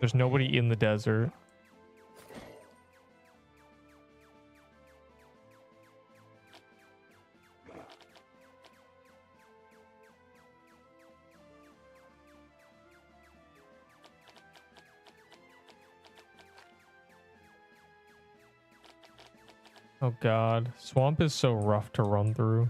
[SPEAKER 1] There's nobody in the desert. Oh god, swamp is so rough to run through.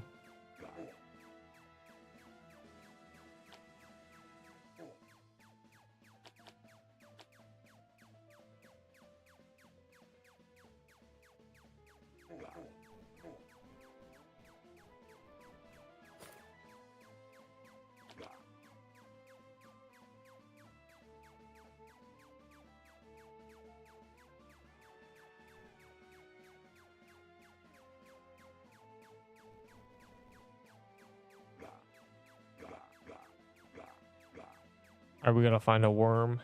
[SPEAKER 1] Are we gonna find a worm?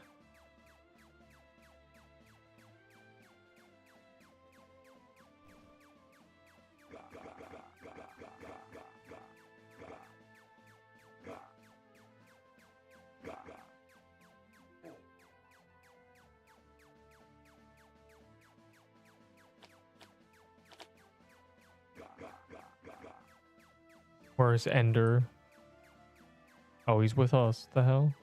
[SPEAKER 1] Where's Ender? Oh, he's with us. The hell?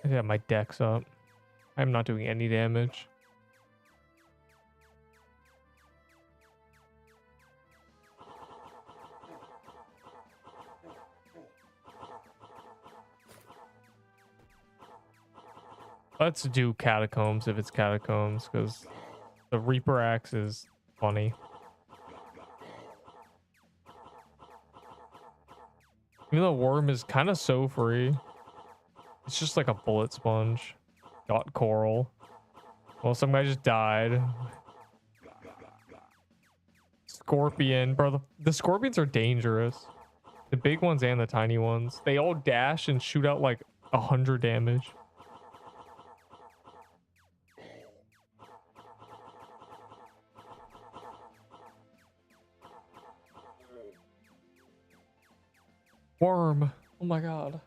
[SPEAKER 1] I got my dex up. I'm not doing any damage. Let's do catacombs if it's catacombs, because the Reaper axe is funny. Even though worm is kind of so free. It's just like a bullet sponge. Got coral. Well, some guy just died. scorpion, bro. The scorpions are dangerous. The big ones and the tiny ones. They all dash and shoot out like 100 damage. Worm. Oh my god.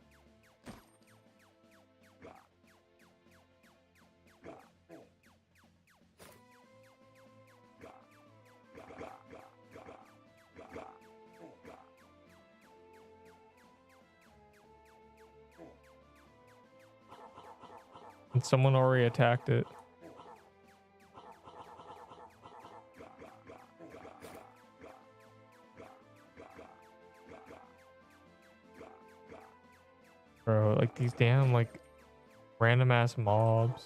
[SPEAKER 1] And someone already attacked it. Bro, like these damn like random ass mobs.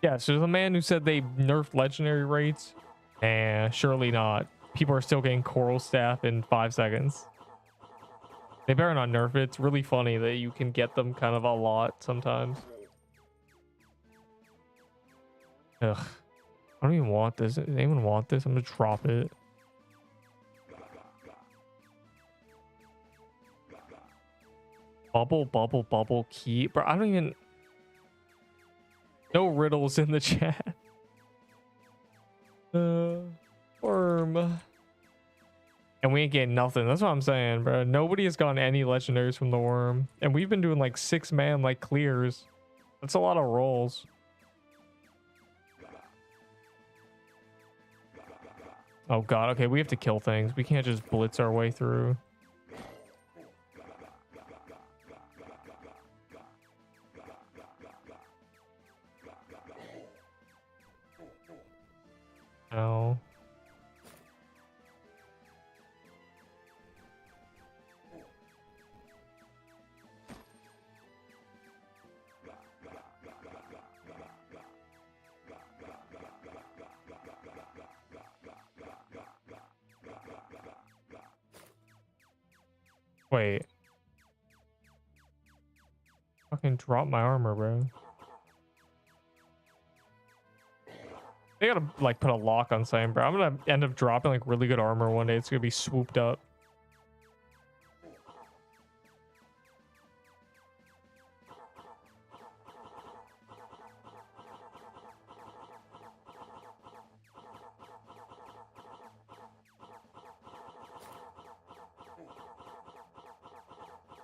[SPEAKER 1] Yeah, so the man who said they nerfed legendary rates, surely not. People are still getting coral staff in 5 seconds. They better not nerf it. It's really funny that you can get them kind of a lot sometimes. Ugh. I don't even want this. Does anyone want this? I'm gonna drop it. Bubble, bubble, bubble, key. Bro, I don't even... No riddles in the chat. Worm. And we ain't getting nothing. That's what I'm saying, bro. Nobody has gotten any legendaries from the worm. And we've been doing like 6-man like clears. That's a lot of rolls. Oh god, okay, we have to kill things. We can't just blitz our way through. No. Wait. Fucking drop my armor, bro. They gotta like put a lock on something, bro. I'm gonna end up dropping like really good armor one day. It's gonna be swooped up.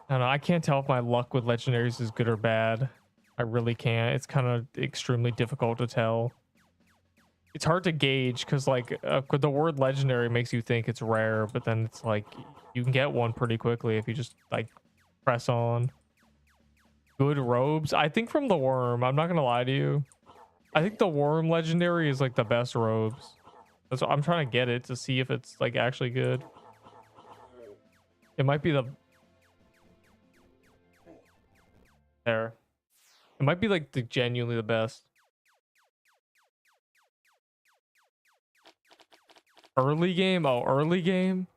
[SPEAKER 1] I don't know. I can't tell if my luck with legendaries is good or bad. I really can't. It's kind of extremely difficult to tell. It's hard to gauge because like the word legendary makes you think it's rare, but then it's like you can get one pretty quickly if you just like press on. Good robes. I think from the worm, I'm not gonna lie to you. I think the worm legendary is like the best robes. That's what I'm trying to get it to see if it's like actually good. It might be the there. It might be like the genuinely the best. Early game? Oh, early game?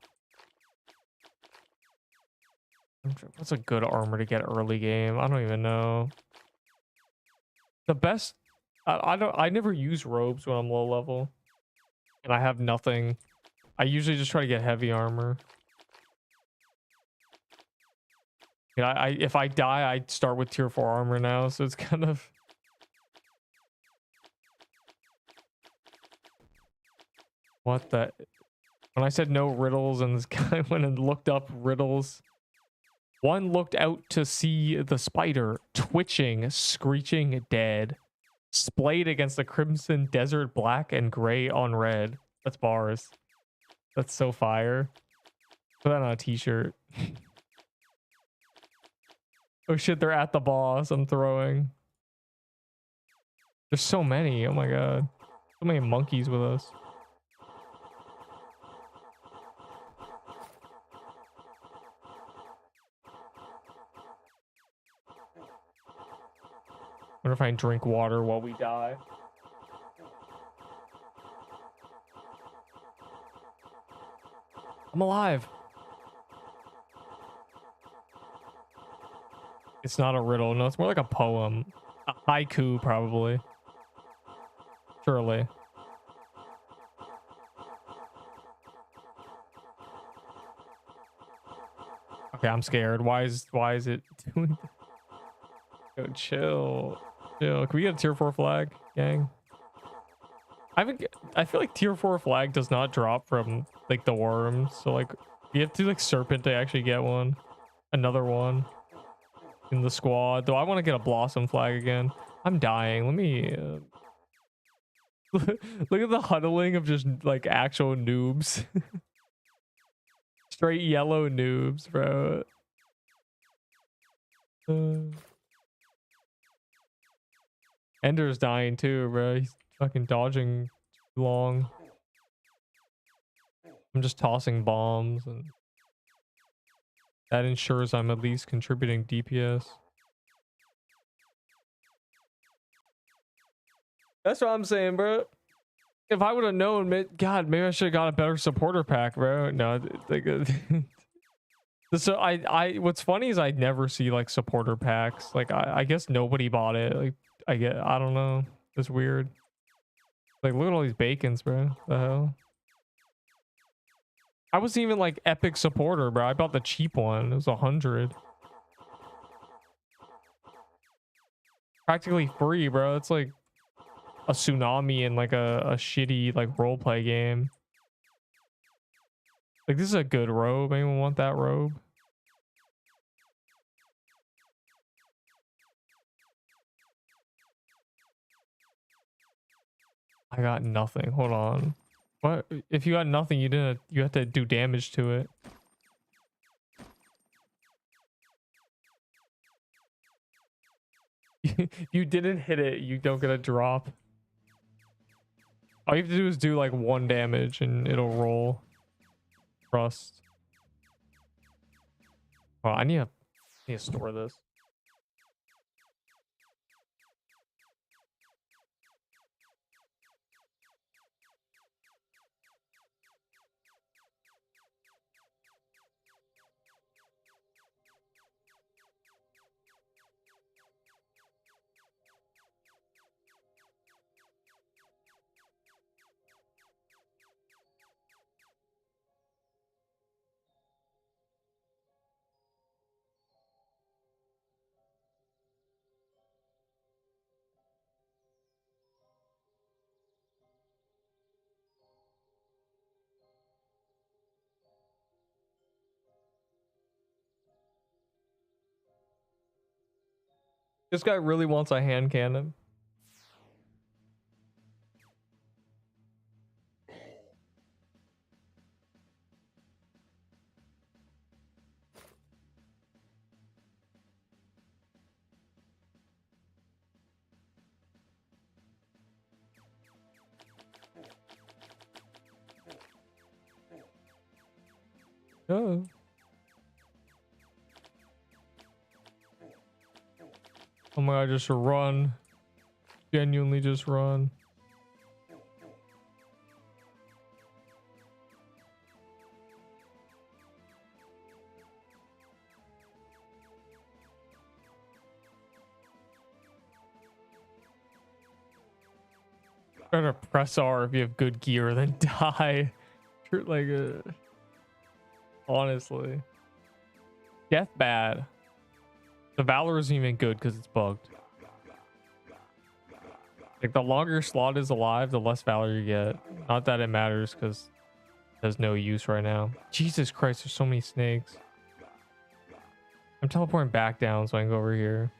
[SPEAKER 1] What's a good armor to get early game? I don't even know. The best... I never use robes when I'm low level. And I have nothing. I usually just try to get heavy armor. Yeah, if I die, I start with tier 4 armor now, so it's kind of... What the... When I said no riddles and this guy went and looked up riddles. One looked out to see the spider, twitching, screeching, dead. Splayed against the crimson desert black and gray on red. That's bars. That's so fire. Put that on a t-shirt. Oh shit, they're at the boss. I'm throwing. There's so many. Oh my god. So many monkeys with us. Wonder if I can drink water while we die. I'm alive. It's not a riddle. No, it's more like a poem. A haiku, probably. Surely. Okay, I'm scared. Why is it doing that? Yo, chill. Chill. Can we get a tier 4 flag, gang? I feel like tier 4 flag does not drop from like the worms. So like you have to like serpent to actually get one. Another one in the squad. Though I want to get a blossom flag again. I'm dying. Let me look at the huddling of just like actual noobs. Straight yellow noobs, bro. Ender's dying too, bro. He's fucking dodging too long. I'm just tossing bombs, and that ensures I'm at least contributing DPS. That's what I'm saying, bro. If I would have known, God, maybe I should have got a better supporter pack, bro. No, like, so what's funny is I never see like supporter packs. Like, I guess nobody bought it. Like, I don't know. It's weird. Like, look at all these bacons, bro. The hell? I wasn't even like epic supporter, bro. I bought the cheap one. It was 100. Practically free, bro. It's like a tsunami in like a shitty like roleplay game. Like, this is a good robe. Anyone want that robe? I got nothing. Hold on. What? If you got nothing, you have to do damage to it. You didn't hit it, you don't get a drop. All you have to do is do like 1 damage and it'll roll. Trust. Oh, I need to store this. This guy really wants a hand cannon. Oh. Oh my god, just run. Genuinely just run. Better press R if you have good gear than die. Like honestly. Death bad. The Valor isn't even good because it's bugged. Like, the longer your slot is alive, the less Valor you get. Not that it matters because it has no use right now. Jesus Christ, there's so many snakes. I'm teleporting back down so I can go over here.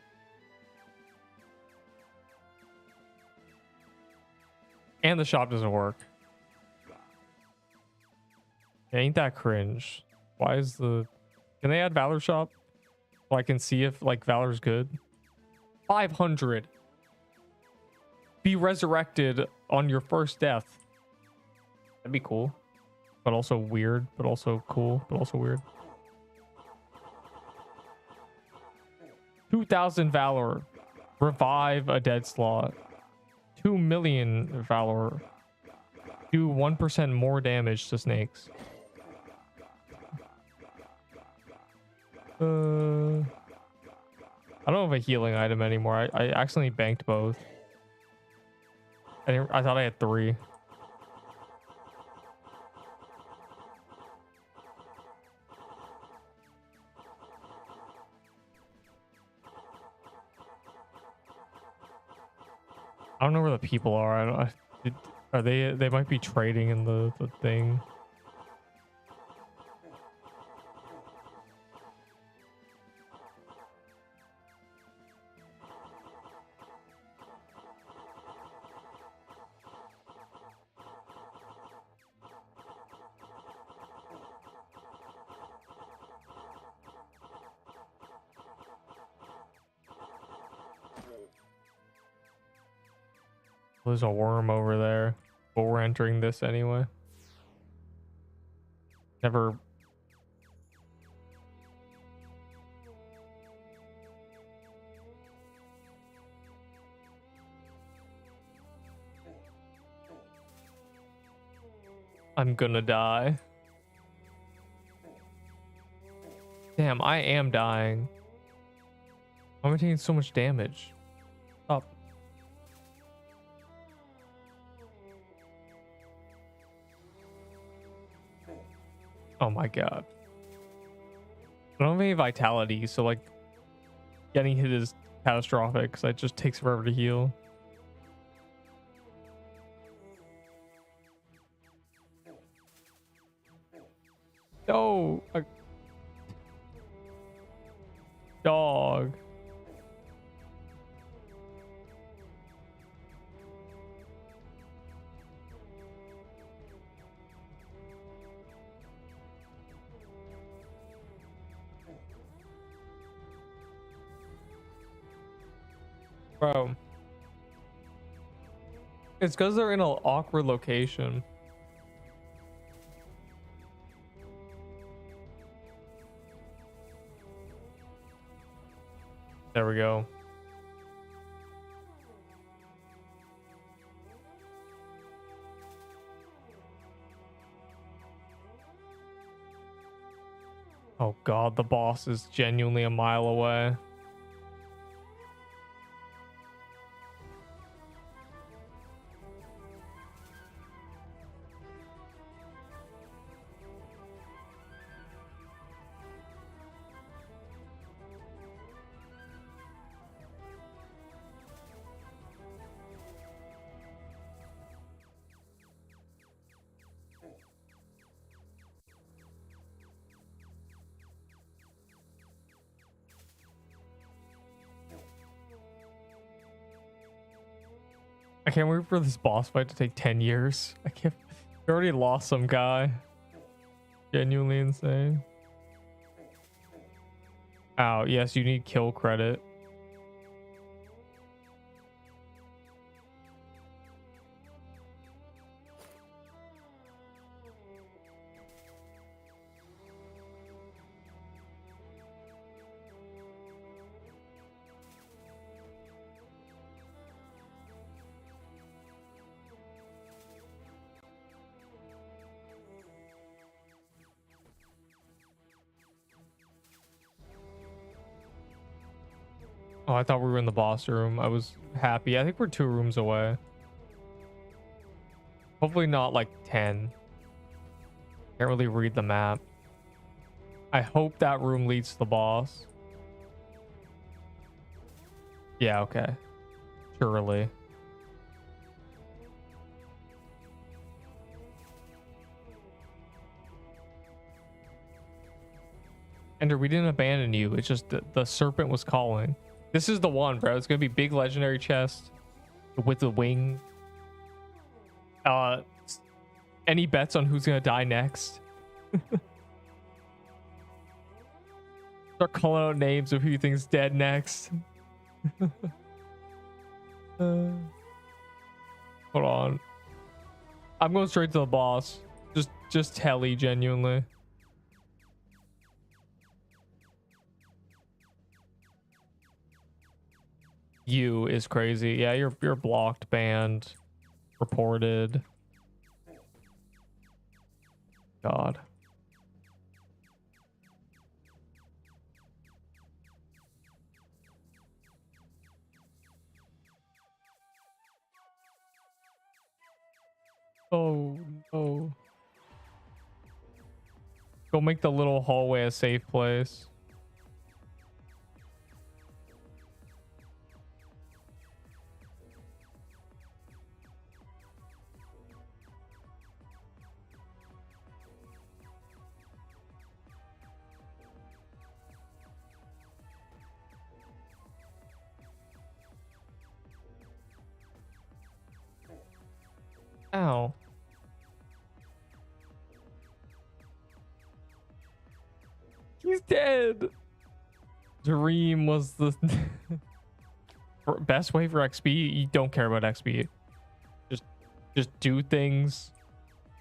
[SPEAKER 1] And the shop doesn't work. Ain't that cringe? Why is the... Can they add Valor shop? So I can see if like Valor's good. 500. Be resurrected on your first death. That'd be cool. But also weird. But also cool. But also weird. 2,000 Valor. Revive a dead slot. 2 million Valor. Do 1% more damage to snakes. I don't have a healing item anymore. I accidentally banked both. I thought I had 3. I don't know where the people are. Are they? They might be trading in the thing. There's a worm over there, but we're entering this anyway. Never. I'm gonna die. Damn, I am dying. Why am I taking so much damage? Stop. Oh my god. I don't have any vitality, so like getting hit is catastrophic because it just takes forever to heal. No, a dog. Bro. It's because they're in an awkward location. There we go. Oh god, the boss is genuinely a mile away. I can't wait for this boss fight to take 10 years. I can't. We already lost some guy. Genuinely insane. Ow, yes, you need kill credit. Oh, I thought we were in the boss room. I was happy. I think we're 2 rooms away. Hopefully not like 10. Can't really read the map. I hope that room leads to the boss. Yeah, okay. Surely. Ender, we didn't abandon you. It's just the serpent was calling. This is the one, bro. It's gonna be big legendary chest with the wing. Any bets on who's gonna die next? Start calling out names of who you think's dead next. Hold on. I'm going straight to the boss. Just telly, genuinely. You is crazy. Yeah, you're blocked, banned, reported. God. Oh no. Go make the little hallway a safe place. Ow. He's dead. Dream was the best way for XP. You don't care about XP. Just do things.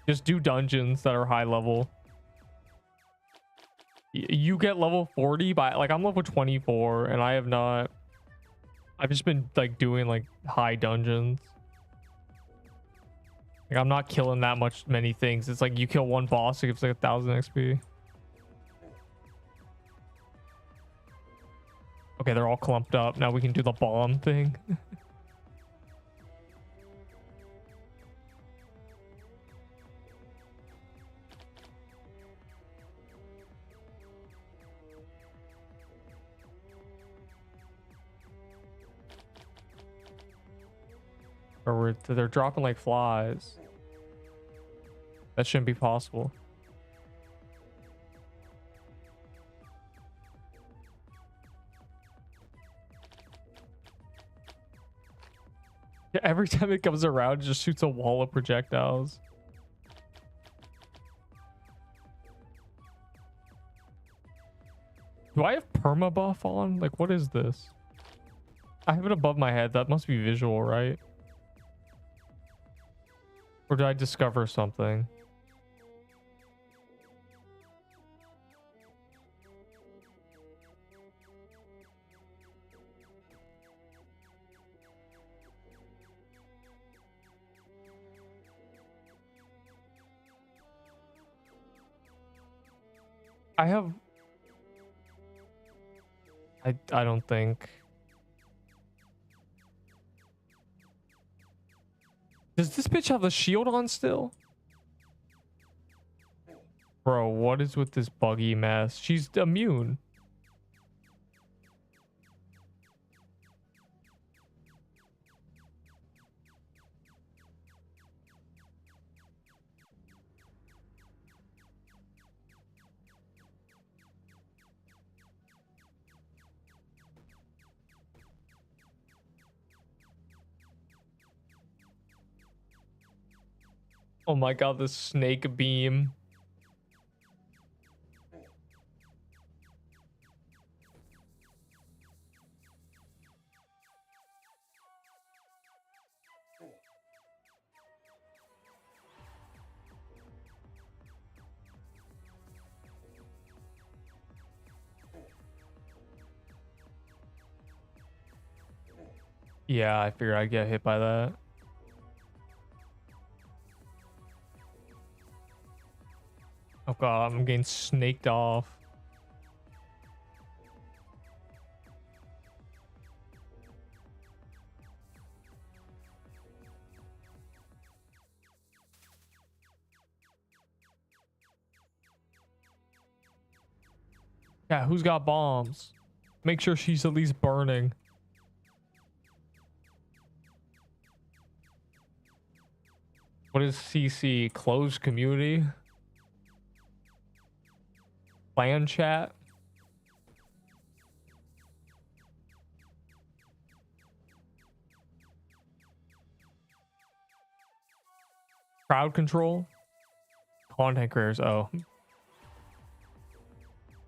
[SPEAKER 1] Just do dungeons that are high level. You get level 40 by like I'm level 24 and I have not. I've just been like doing like high dungeons. Like I'm not killing that many things. It's like you kill one boss, it gives like 1,000 XP. Okay, they're all clumped up. Now we can do the bomb thing. Or they're dropping like flies. That shouldn't be possible. Yeah, every time it comes around, it just shoots a wall of projectiles. Do I have perma buff on? Like, what is this? I have it above my head. That must be visual, right? Or did I discover something? I have... I don't think... Does this bitch have the shield on still? Bro, what is with this buggy mess? She's immune. Oh my god, the snake beam. Yeah, I figured I'd get hit by that. Oh god, I'm getting snaked off. Yeah, who's got bombs? Make sure she's at least burning. What is CC? Closed community? Clan chat? Crowd control? Content creators, oh.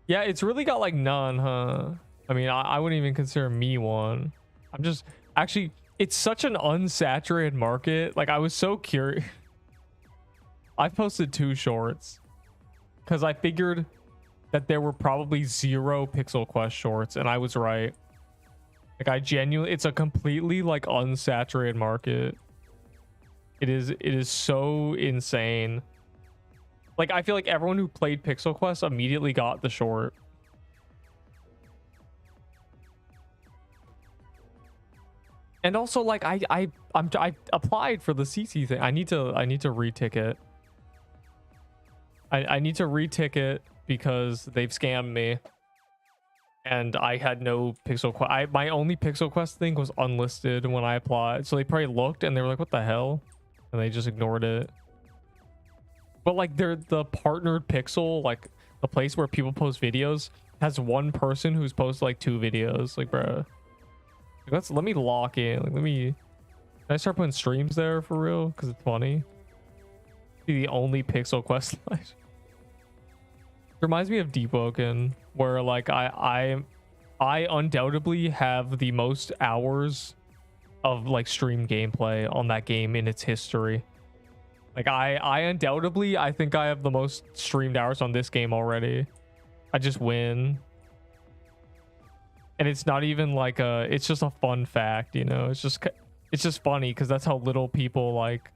[SPEAKER 1] Yeah, it's really got like none, huh? I mean, I wouldn't even consider me one. I'm just... Actually, it's such an unsaturated market. Like, I was so curious. I posted 2 shorts. Because I figured that there were probably 0 Pixel Quest shorts. And I was right. Like, I genuinely... It's a completely, like, unsaturated market. It is so insane. Like, I feel like everyone who played Pixel Quest immediately got the short. And also, like, I applied for the CC thing. I need to reticket. I need to reticket because they've scammed me. And I had no Pixel Quest. My only Pixel Quest thing was unlisted when I applied. So they probably looked and they were like, what the hell? And they just ignored it. But like the partnered Pixel, like the place where people post videos, has one person who's posted like 2 videos. Like, bro, let me lock in. Like, can I start putting streams there for real? Because it's funny. Be the only Pixel Quest live. Reminds me of Deepwoken, where like I undoubtedly have the most hours of like stream gameplay on that game in its history. Like I undoubtedly, I think I have the most streamed hours on this game already. I just win. And it's not even like it's just a fun fact, you know. It's just funny because that's how little people like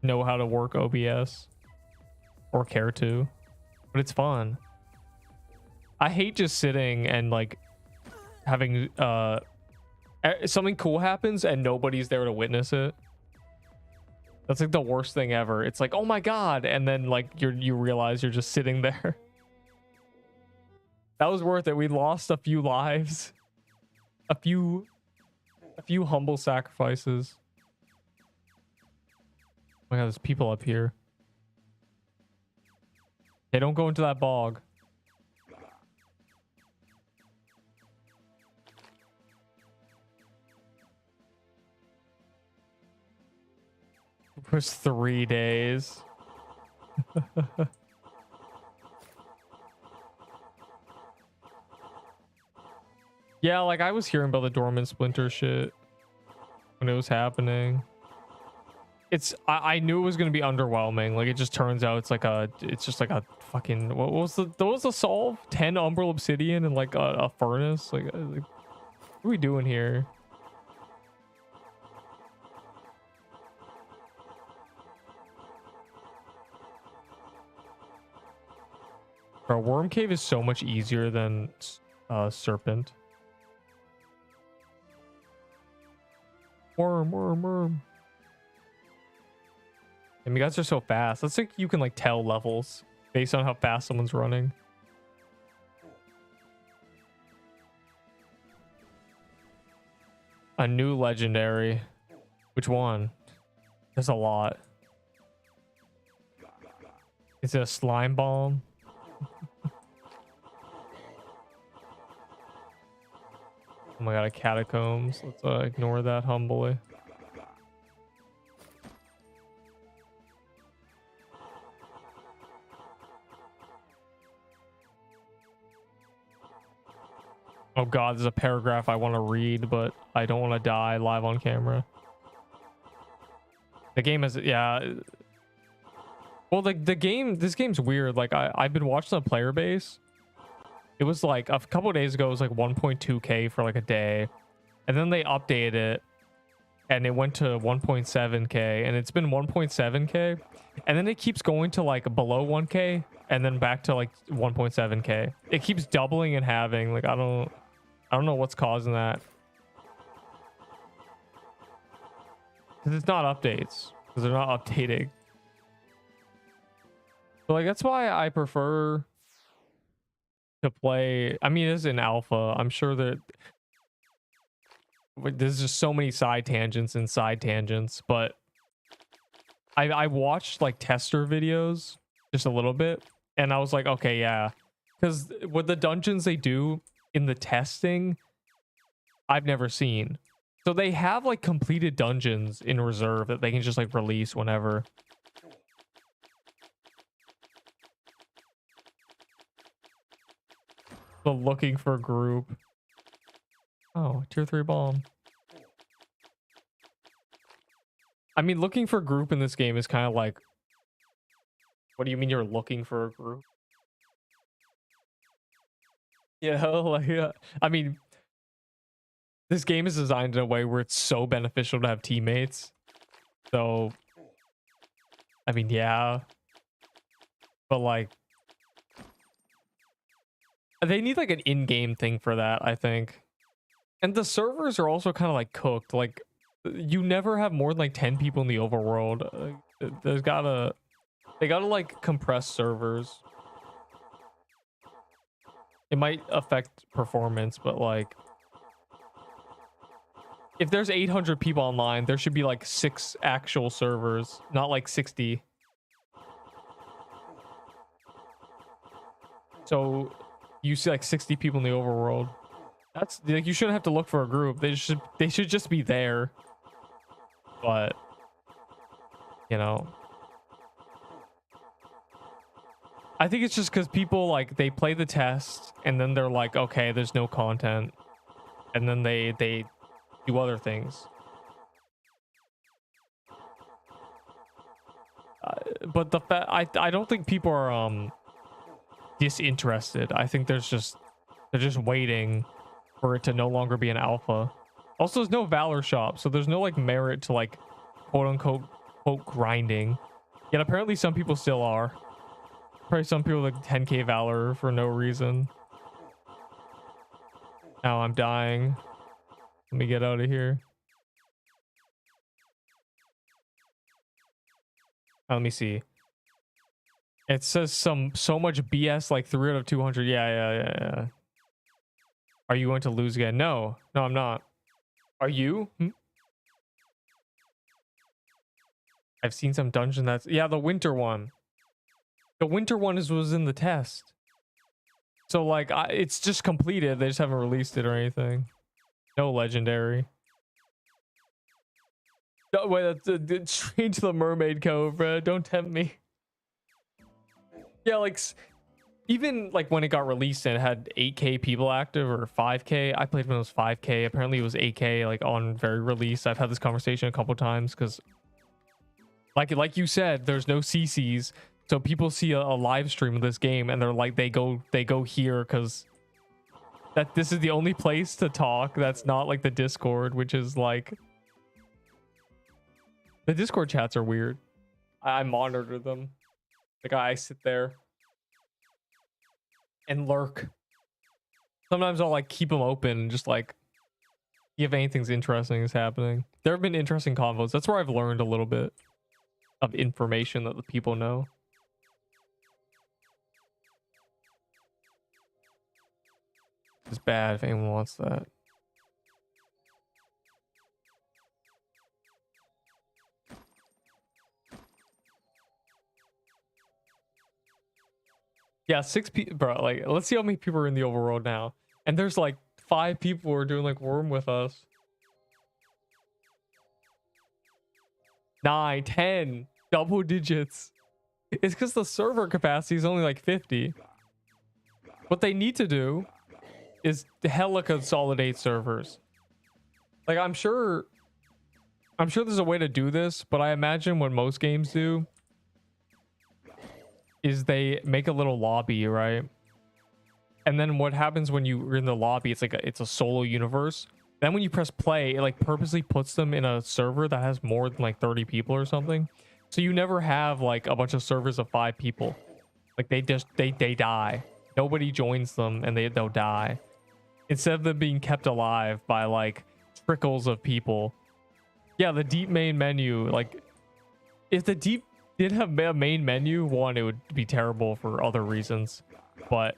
[SPEAKER 1] know how to work OBS or care to. But it's fun. I hate just sitting and like having something cool happens and nobody's there to witness it. That's like the worst thing ever. It's like, oh my god, and then like you realize you're just sitting there. That was worth it. We lost a few lives, a few humble sacrifices. Oh my god, there's people up here. Hey, don't go into that bog. It was 3 days. Yeah, like I was hearing about the dormant splinter shit when it was happening. I knew it was gonna be underwhelming. Like it just turns out it's just like a fucking what was the solve? 10 umbral obsidian and like a furnace. Like what are we doing here? Bro, worm cave is so much easier than serpent. Worm. And you guys are so fast. That's like you can like tell levels based on how fast someone's running. A new legendary. Which one? There's a lot. Is it a slime bomb? Oh my god, a catacombs. Let's ignore that humbly. Oh god, there's a paragraph I want to read, but I don't want to die live on camera. The game is, yeah. Well, like this game's weird. Like I've been watching the player base. It was like a couple of days ago, it was like 1.2k for like a day. And then they updated it and it went to 1.7k and it's been 1.7k. And then it keeps going to like below 1k and then back to like 1.7k. It keeps doubling and halving. Like I don't know what's causing that. Because it's not updates. Because they're not updating. So like that's why I prefer to play. I mean, it's in alpha. I'm sure that there's just so many side tangents and side tangents, but I watched like tester videos just a little bit and I was like, okay, yeah, because with the dungeons they do in the testing I've never seen. So they have like completed dungeons in reserve that they can just like release whenever. The looking for a group. Oh, tier 3 bomb. I mean, looking for a group in this game is kind of like, what do you mean you're looking for a group? You know, like, I mean, this game is designed in a way where it's so beneficial to have teammates. So, I mean, yeah. But like, they need like an in-game thing for that, I think. And the servers are also kind of like cooked. Like You never have more than like 10 people in the overworld. There's gotta they gotta like compress servers. It might affect performance, but like if there's 800 people online, there should be like 6 actual servers, not like 60. So you see like 60 people in the overworld. That's like, you shouldn't have to look for a group. They should just be there. But you know, I think it's just because people like they play the test and then they're like, okay, there's no content, and then they do other things. But the fact I don't think people are disinterested. I think they're just waiting for it to no longer be an alpha. Also, there's no Valor shop, so there's no like merit to like quote unquote grinding. Yet apparently some people still are. Probably some people like 10k Valor for no reason. Now I'm dying. Let me get out of here. Let me see. It says so much BS, like 3 out of 200. Yeah. Are you going to lose again? No, I'm not. Are you? I've seen some dungeon that's the winter one. The winter one was in the test. So like it's just completed. They just haven't released it or anything. No legendary. No, wait, that's straight to the Mermaid Cove, bro. Don't tempt me. Yeah, like even like when it got released and it had 8k people active or 5k. I played when it was 5k. Apparently it was 8k like on very release. I've had this conversation a couple times because like you said, there's no CCs, so people see a live stream of this game and they're like they go here because that this is the only place to talk that's not like the Discord, which is like the Discord chats are weird. I monitor them. Like I sit there and lurk. Sometimes I'll like keep them open and just like see if anything's interesting is happening. There have been interesting convos. That's where I've learned a little bit of information that the people know. It's bad if anyone wants that. Yeah, 6 people, bro. Like, let's see how many people are in the overworld now. And there's like 5 people who are doing like Worm with us. 9, 10, double digits. It's because the server capacity is only like 50. What they need to do is hella consolidate servers. Like, I'm sure there's a way to do this, but I imagine what most games do is they make a little lobby, right? And then what happens when you're in the lobby, it's a solo universe. Then when you press play, it like purposely puts them in a server that has more than like 30 people or something. So you never have like a bunch of servers of 5 people. Like they die. Nobody joins them and they'll die. Instead of them being kept alive by like trickles of people. Yeah, the deep main menu, like if the deep did have a main menu, one, it would be terrible for other reasons. But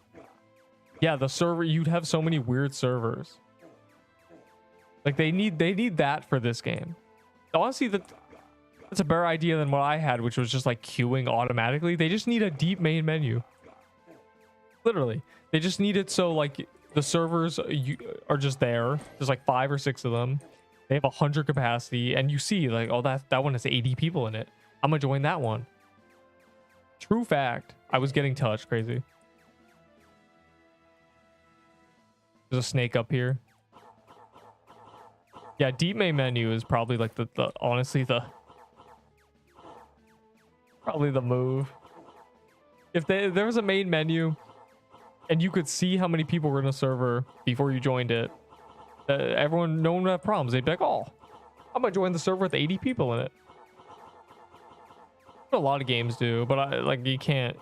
[SPEAKER 1] yeah, the server, you'd have so many weird servers. Like they need that for this game. Honestly, that's a better idea than what I had, which was just like queuing automatically. They just need a deep main menu. Literally, they just need it so like the servers are just there. There's like 5 or 6 of them. They have 100 capacity, and you see like, oh, that one has 80 people in it. I'm gonna join that one. True fact. I was getting touched. Crazy. There's a snake up here. Yeah, deep main menu is probably like the honestly probably the move. If there was a main menu and you could see how many people were in a server before you joined it, no one would have problems. They'd be like, oh, I'm gonna join the server with 80 people in it. A lot of games do, but like you can't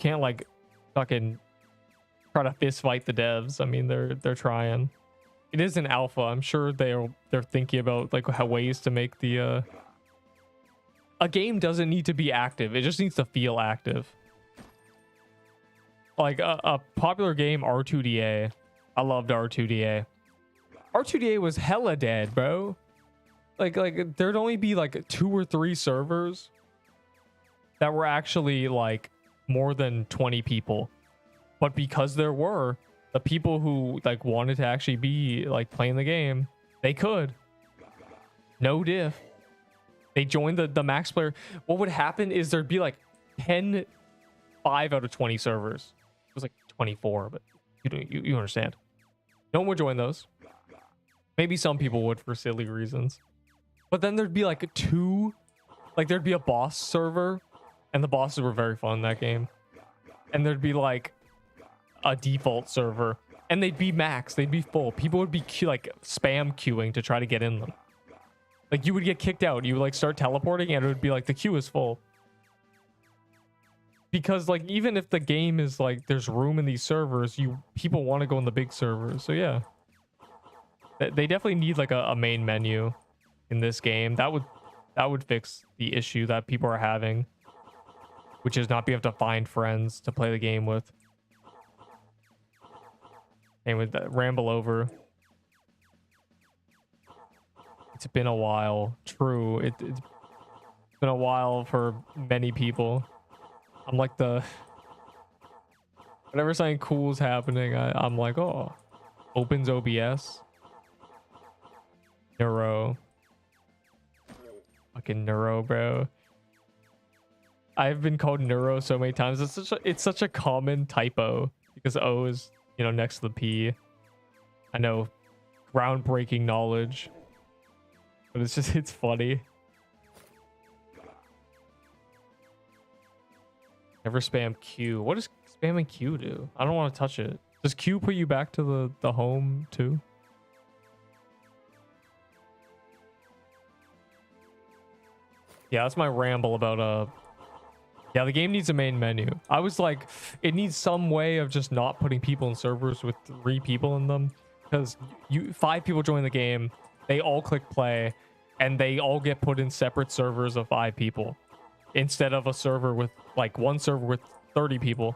[SPEAKER 1] like fucking try to fist fight the devs. I mean, they're trying. It is an alpha. I'm sure they're thinking about like how ways to make the a game doesn't need to be active. It just needs to feel active. Like a popular game, R2DA. I loved R2DA. R2DA was hella dead, bro. Like there'd only be like 2 or 3 servers that were actually like more than 20 people. But because there were, the people who like wanted to actually be like playing the game, they could. No diff. They joined the max player. What would happen is there'd be like 5 out of 20 servers. It was like 24, but you understand. No one would join those. Maybe some people would for silly reasons. But then there'd be like 2, like there'd be a boss server, and the bosses were very fun in that game. And there'd be like a default server, and they'd be max, they'd be full. People would be like spam queuing to try to get in them. Like you would get kicked out, you would like start teleporting, and it would be like the queue is full. Because like even if the game is like there's room in these servers, people want to go in the big servers. So yeah, they definitely need like a main menu in this game. That would fix the issue that people are having, which is not being able to find friends to play the game with. Anyway, ramble over. It's been a while. True, it's been a while for many people. I'm like whenever something cool is happening, I'm like, oh, opens OBS. Neuro. Fucking Neuro, bro. I've been called Neuro so many times. It's such a common typo because O is, you know, next to the P. I know, groundbreaking knowledge, but it's funny. Never spam Q. What does spamming Q do? I don't want to touch it. Does Q put you back to the home too? Yeah, that's my ramble about yeah, the game needs a main menu. I was like, it needs some way of just not putting people in servers with 3 people in them, because 5 people join the game, they all click play, and they all get put in separate servers of 5 people instead of a server with like one server with 30 people.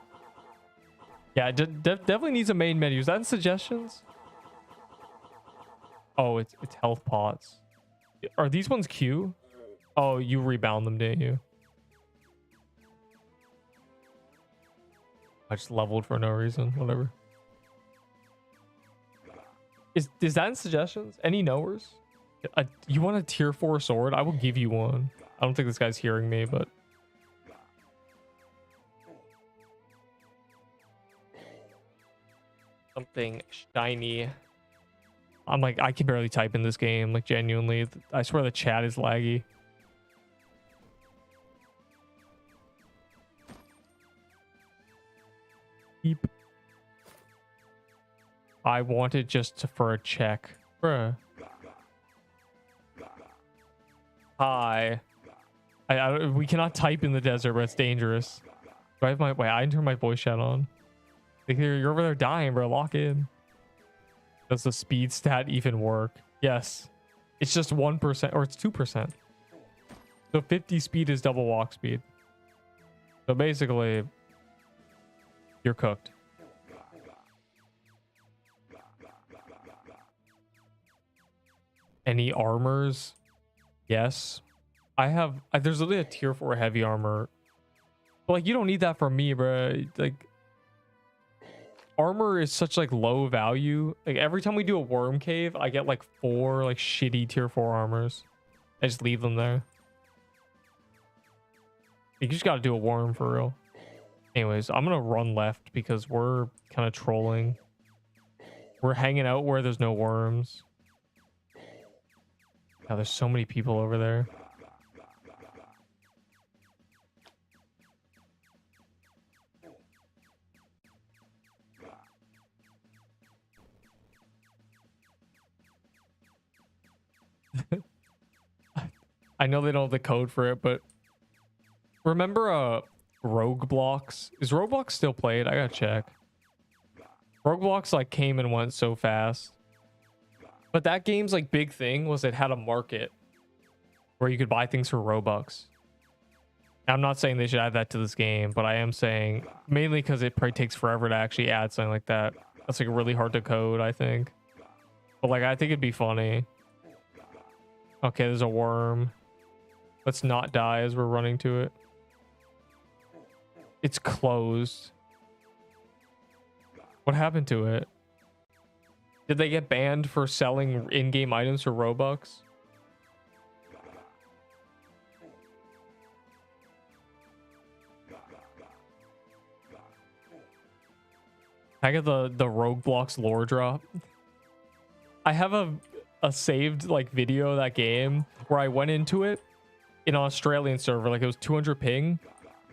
[SPEAKER 1] Yeah, it definitely needs a main menu. Is that in suggestions? Oh, it's health pots. Are these ones Q? Oh, you rebound them, didn't you? I just leveled for no reason. Whatever. Is that in suggestions? Any knowers? You want a tier 4 sword? I will give you one. I don't think this guy's hearing me, but something shiny. I'm like, I can barely type in this game. Like, genuinely, I swear the chat is laggy. Beep. I wanted just for a check. Bruh. Hi. We cannot type in the desert, but it's dangerous. Do I have my... Wait, I didn't turn my voice chat on. Like, you're over there dying, bro. Lock in. Does the speed stat even work? Yes. It's just 1%, or it's 2%. So 50 speed is double walk speed. So basically, you're cooked. Any armors? Yes. I have... there's literally a tier 4 heavy armor. But like, you don't need that from me, bro. Like, armor is such like low value. Like, every time we do a worm cave, I get like 4 like shitty tier 4 armors. I just leave them there. You just gotta do a worm for real. Anyways, I'm gonna run left because we're kind of trolling. We're hanging out where there's no worms. God, there's so many people over there. I know they don't have the code for it, but remember Roadblocks? Is Roadblocks still played? I gotta check. Roadblocks like came and went so fast. But that game's like big thing was it had a market where you could buy things for Robux. I'm not saying they should add that to this game, but I am saying mainly because it probably takes forever to actually add something like that. That's like really hard to code, I think. But like, I think it'd be funny. Okay, there's a worm. Let's not die as we're running to it. It's closed. What happened to it? Did they get banned for selling in-game items for Robux? I get the Roblox lore drop. I have a saved like video of that game where I went into it in an Australian server, like it was 200 ping,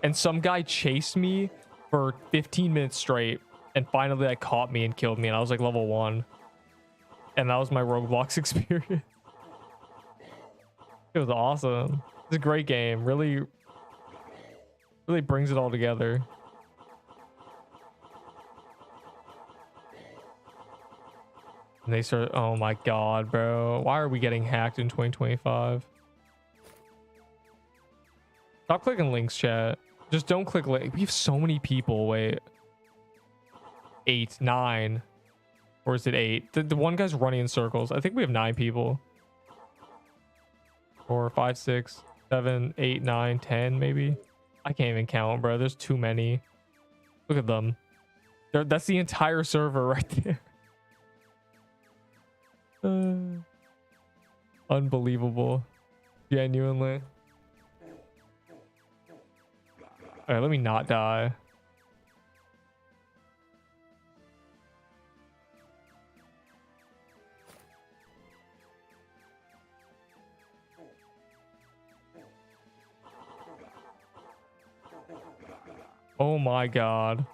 [SPEAKER 1] and some guy chased me for 15 minutes straight, and finally like caught me and killed me, and I was like level 1. And that was my Roblox experience. It was awesome. It's a great game. Really brings it all together. And they start, oh my god, bro. Why are we getting hacked in 2025? Stop clicking links, chat. Just don't click link. We have so many people. Wait. 8, 9. Or is it 8? The one guy's running in circles. I think we have 9 people. 4, 5, 6, 7, 8, 9, 10, maybe. I can't even count, bro. There's too many. Look at them. That's the entire server right there. Unbelievable. Genuinely. All right, let me not die. Oh my god.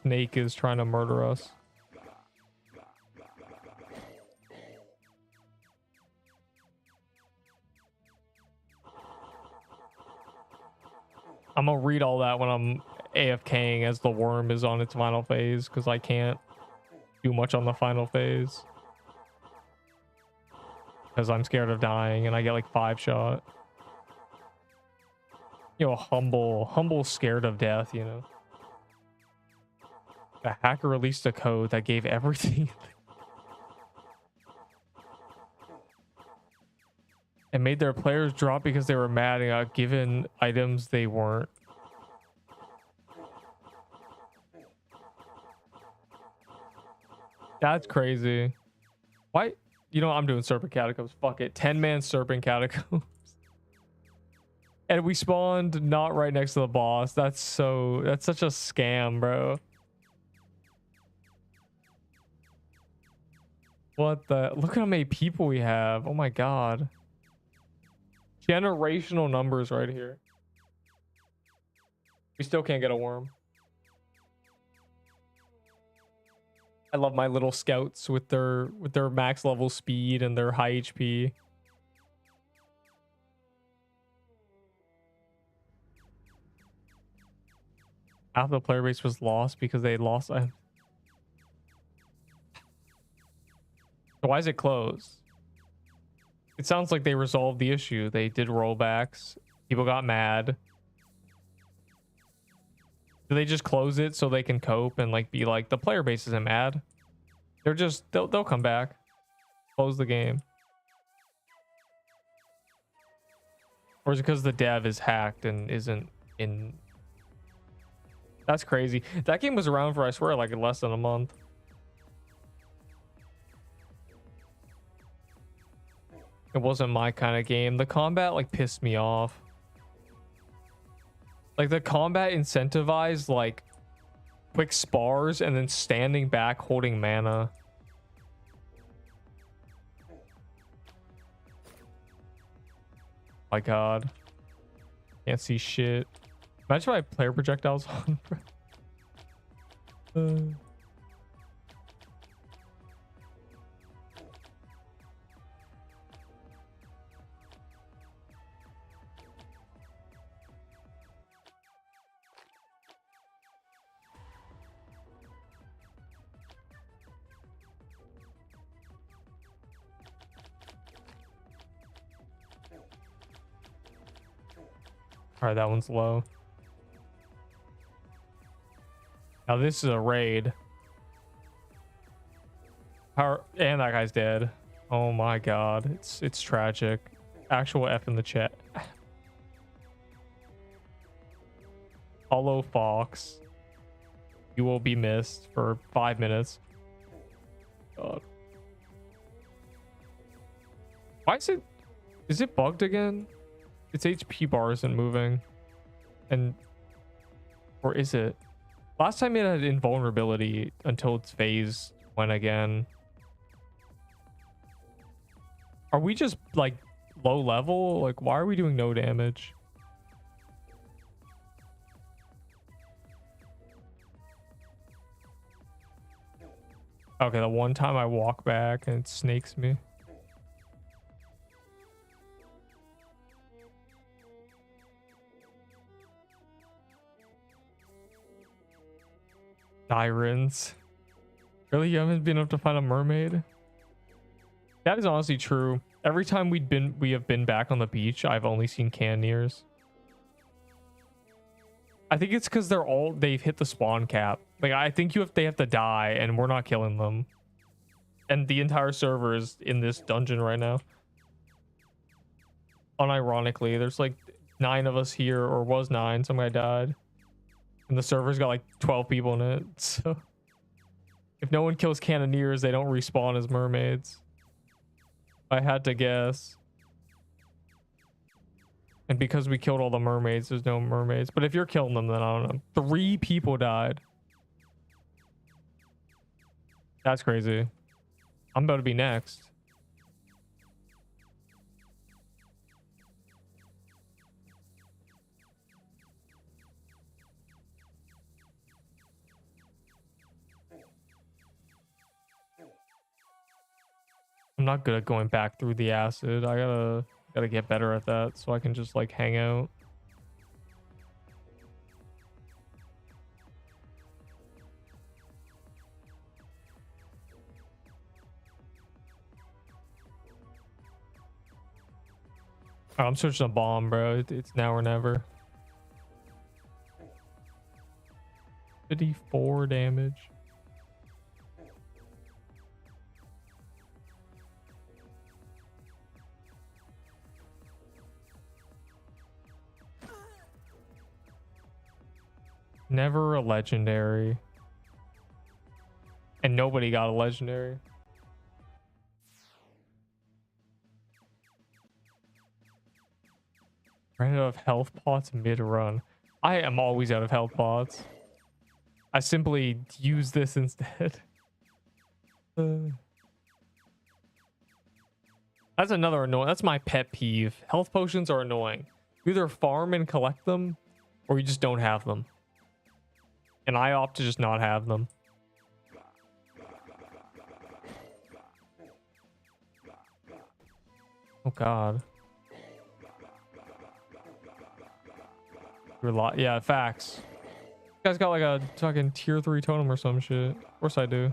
[SPEAKER 1] Snake is trying to murder us. I'm gonna read all that when I'm AFKing as the worm is on its final phase, because I can't do much on the final phase. Because I'm scared of dying and I get like 5 shot. You know, humble scared of death, you know. The hacker released a code that gave everything and made their players drop because they were mad and got given items they weren't. That's crazy. Why? You know, I'm doing Serpent Catacombs. Fuck it. 10-man Serpent Catacombs. And we spawned not right next to the boss. That's such a scam, bro. What the? Look at how many people we have. Oh my god. Generational numbers right here. We still can't get a worm. I love my little scouts with their max level speed and their high HP. Half the player base was lost because they lost. So why is it closed? It sounds like they resolved the issue. They did rollbacks. People got mad. Do they just close it so they can cope and like be like, the player base isn't mad? They're just they'll come back. Close the game. Or is it because the dev is hacked and isn't in? That's crazy. That game was around for, I swear, like less than a month. It wasn't my kind of game. The combat like pissed me off. Like the combat incentivized like quick spars and then standing back holding mana. My god. Can't see shit. Imagine if I had player projectiles on. All right, that one's low. Now this is a raid. And that guy's dead. Oh my god, it's tragic. Actual F in the chat. Hollow Fox. You will be missed for 5 minutes. God. Why is it bugged again? Its HP bar isn't moving. Or is it? Last time it had invulnerability until its phase went again. Are we just like low level? Like, why are we doing no damage? Okay, the one time I walk back and it snakes me. Sirens. Really? You haven't been able to find a mermaid? That is honestly true. Every time we have been back on the beach, I've only seen cannoneers. I think it's because they've hit the spawn cap. Like, I think they have to die and we're not killing them. And the entire server is in this dungeon right now. Unironically, there's like 9 of us here, or was 9. Some guy died. And the server's got like 12 people in it. So if no one kills cannoneers, they don't respawn as mermaids. I had to guess. And because we killed all the mermaids, there's no mermaids. But if you're killing them, then I don't know. 3 people died. That's crazy. I'm about to be next. I'm not good at going back through the acid. I gotta get better at that so I can just like hang out. Oh, I'm searching a bomb, bro. It's now or never. 54 damage. Never a legendary. And nobody got a legendary. Ran out of health pots mid-run. I am always out of health pots. I simply use this instead. That's another annoying. That's my pet peeve. Health potions are annoying. You either farm and collect them, or you just don't have them. And I opt to just not have them. Oh god. Yeah, facts. You guys got like a fucking tier 3 totem or some shit. Of course I do.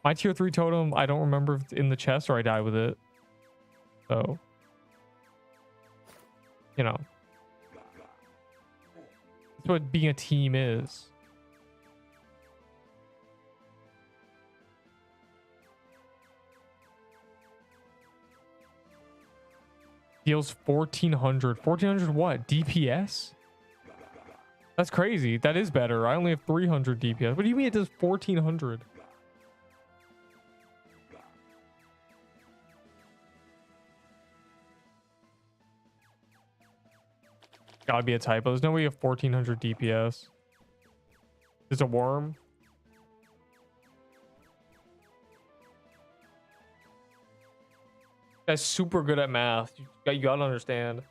[SPEAKER 1] My tier 3 totem, I don't remember if it's in the chest or I died with it. So, you know. That's what being a team is. Deals 1400. 1400 what? DPS? That's crazy. That is better. I only have 300 DPS. What do you mean it does 1400? Gotta be a typo. There's no way you have 1400 DPS. There's a worm. Guy's super good at math. You gotta understand.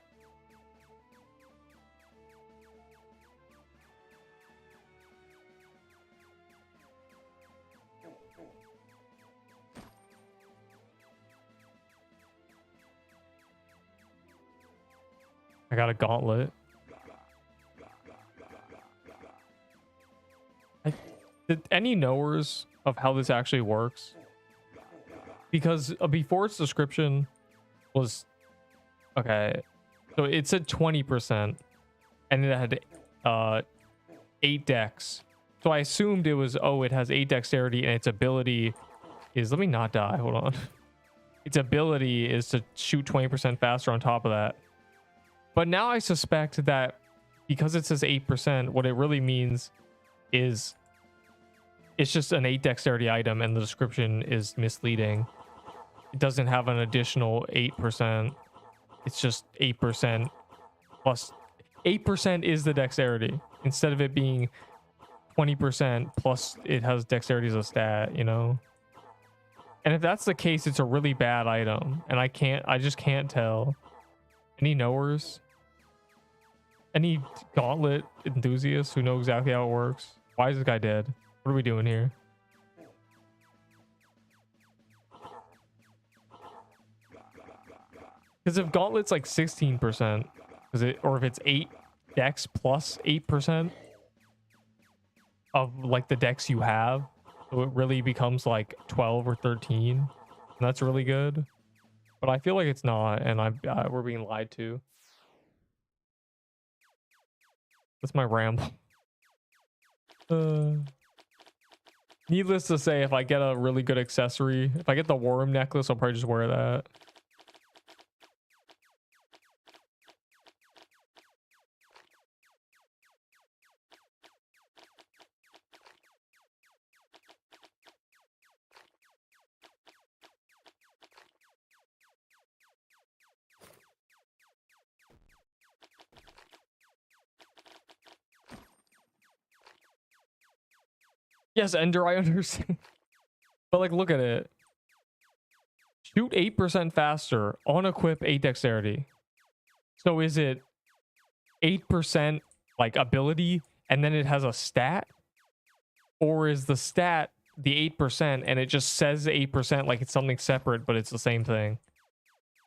[SPEAKER 1] I got a gauntlet. Did any knowers of how this actually works? Because before its description was okay. So it said 20%, and it had 8 dex. So I assumed it was, oh, it has 8 dexterity, and its ability is, let me not die, hold on. Its ability is to shoot 20% faster on top of that. But now I suspect that because it says 8%, what it really means is it's just an 8 dexterity item, and the description is misleading. It doesn't have an additional 8%. It's just 8% plus 8% is the dexterity instead of it being 20% plus it has dexterity as a stat, you know? And if that's the case, it's a really bad item, and I just can't tell. Any knowers? Any gauntlet enthusiasts who know exactly how it works? Why is this guy dead? What are we doing here? Because if gauntlet's like 16%, or if it's 8 dex plus 8% of like the dex you have, so it really becomes like 12 or 13. And that's really good. But I feel like it's not, and we're being lied to. That's my ramble. Needless to say, if I get a really good accessory, if I get the worm necklace, I'll probably just wear that. Yes, Ender, I understand. But like, look at it. Shoot 8% faster on equip 8 dexterity. So is it 8% like ability and then it has a stat? Or is the stat the 8% and it just says 8% like it's something separate, but it's the same thing?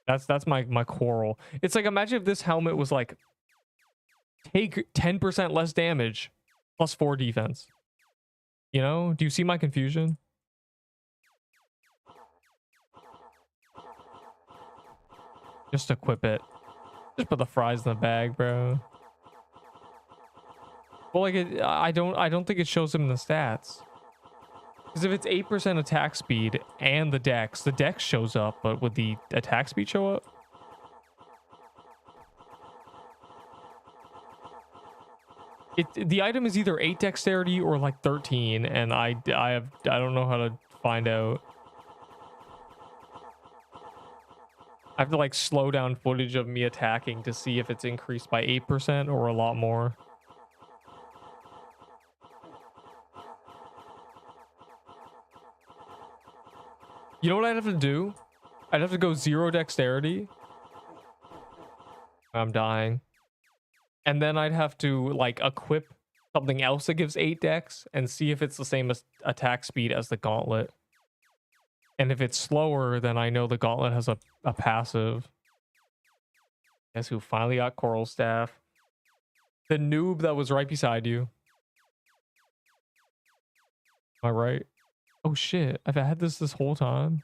[SPEAKER 1] That's my quarrel. It's like, imagine if this helmet was like, take 10% less damage plus 4 defense. You know, do you see my confusion? Just equip it. Just put the fries in the bag, bro. Well, like I don't think it shows him the stats. Because if it's 8% attack speed and the dex shows up, but would the attack speed show up? The item is either 8 dexterity or like 13, and I don't know how to find out. I have to like slow down footage of me attacking to see if it's increased by 8% or a lot more. You know what I'd have to do? I'd have to go 0 dexterity. I'm dying. And then I'd have to like equip something else that gives 8 dex and see if it's the same as attack speed as the gauntlet. And if it's slower, then I know the gauntlet has a passive. Guess who finally got coral staff? The noob that was right beside you. Am I right? Oh shit, I've had this whole time.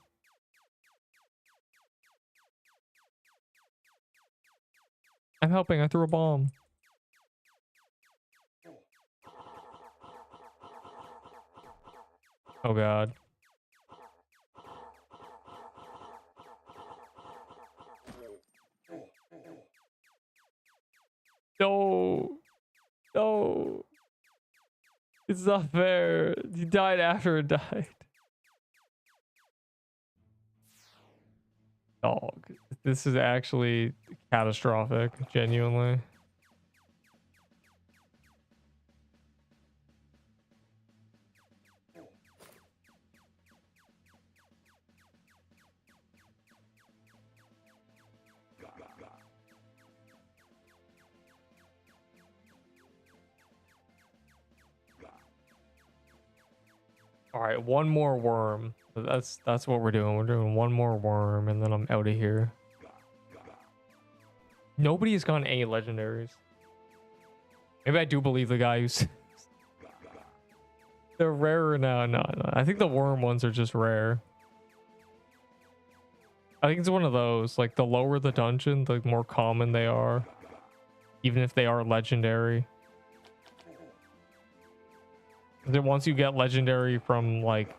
[SPEAKER 1] I'm helping, I threw a bomb. Oh god. No. No. It's not fair. You died after it died. Dog. This is actually catastrophic, genuinely. All right, one more worm. That's what we're doing. We're doing one more worm, and then I'm out of here. Nobody has gotten any legendaries. Maybe I do believe the guy who's... They're rarer now. No. I think the worm ones are just rare. I think it's one of those, like the lower the dungeon, the more common they are, even if they are legendary. Then once you get legendary from like,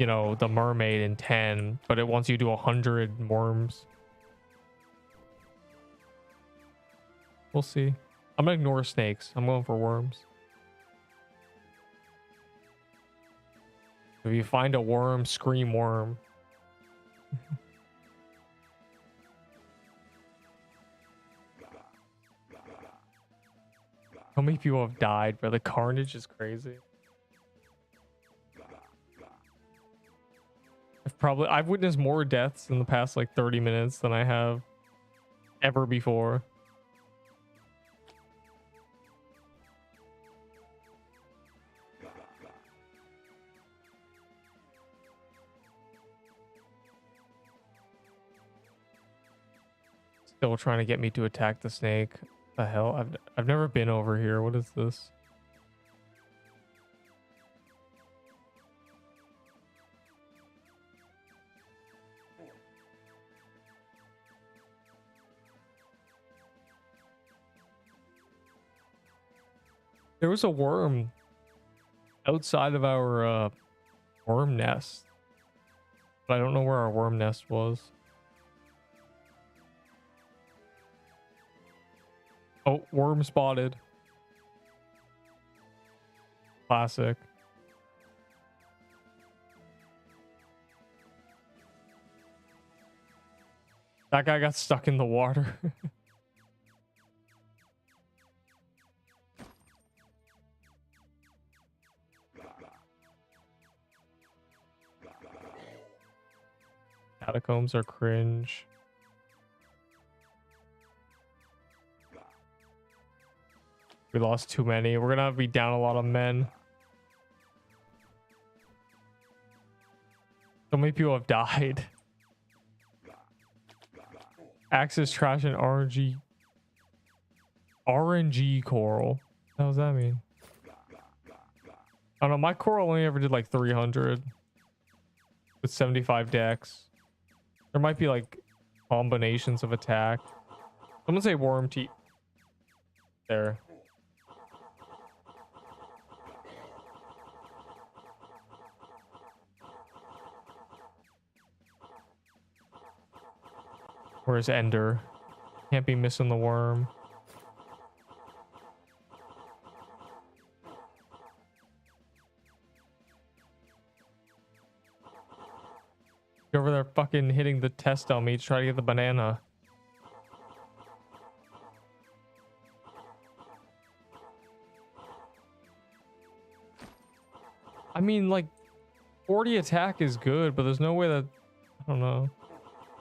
[SPEAKER 1] you know, the mermaid in 10, but it wants you to do 100 worms. We'll see. I'm gonna ignore snakes. I'm going for worms. If you find a worm, scream worm. How many people have died, bro? The carnage is crazy. I've witnessed more deaths in the past like 30 minutes than I have ever before. Still trying to get me to attack the snake. The hell? I've never been over here. What is this? There was a worm outside of our worm nest, but I don't know where our worm nest was. Oh, worm spotted. Classic. That guy got stuck in the water. Catacombs are cringe. We lost too many. We're gonna be down a lot of men. So many people have died. Axis trash and RNG coral. What does that mean? I don't know. My coral only ever did like 300 with 75 decks. There might be like combinations of attack. I'm gonna say worm teeth. There. Where's Ender? Can't be missing the worm. You're over there fucking hitting the test on me to try to get the banana. I mean, like, 40 attack is good, but there's no way that... I don't know.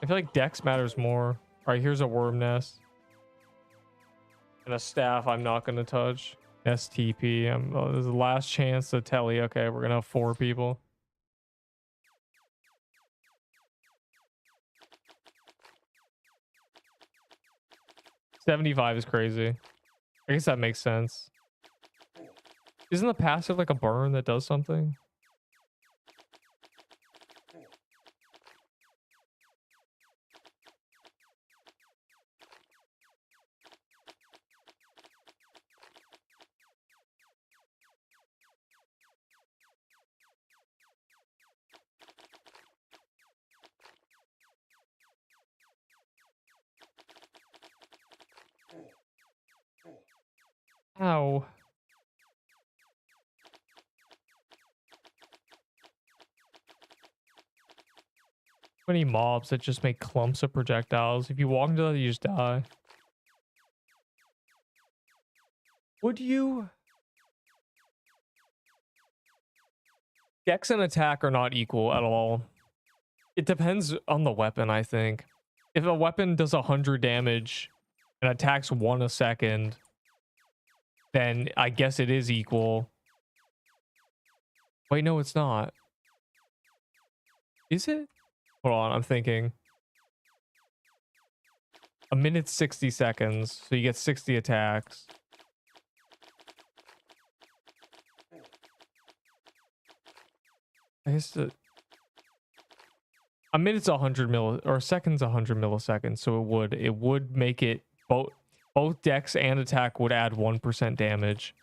[SPEAKER 1] I feel like dex matters more. Alright, here's a worm nest. And a staff I'm not going to touch. STP. This is the last chance to tell you. Okay, we're going to have 4 people. $75 is crazy. I guess that makes sense. Isn't the passive like a burn that does something? Ow. Many mobs that just make clumps of projectiles. If you walk into that, you just die. Would you? Dex and attack are not equal at all. It depends on the weapon, I think. If a weapon does 100 damage and attacks 1 a second, then I guess it is equal. Wait, no, it's not. Is it? Hold on, I'm thinking. A minute 60 seconds, so you get 60 attacks. I guess A minute's 100 or a second's 100 milliseconds, so it would make it both dex and attack would add 1% damage.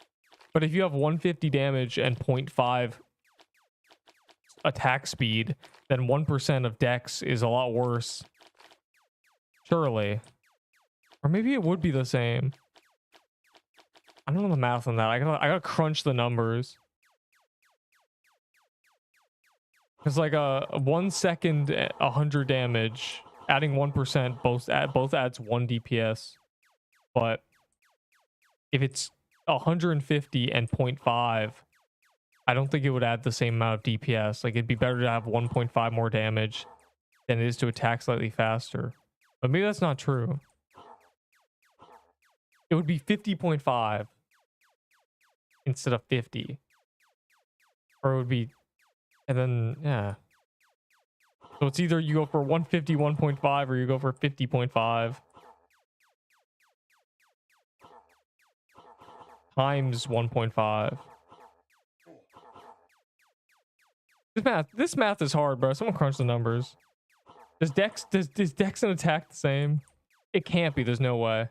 [SPEAKER 1] But if you have 150 damage and 0.5 attack speed, then 1% of dex is a lot worse. Surely. Or maybe it would be the same. I don't know the math on that. I gotta crunch the numbers. It's like a 1 second, 100 damage, adding 1% both adds 1 DPS. But if it's 150 and 0.5, I don't think it would add the same amount of DPS. Like, it'd be better to have 1.5 more damage than it is to attack slightly faster. But maybe that's not true. It would be 50.5 instead of 50. Or it would be, and then, yeah. So it's either you go for 150, 1.5, or you go for 50.5. Times 1.5. This math is hard, bro. Someone crunch the numbers. Does dex and attack the same? It can't be. There's no way.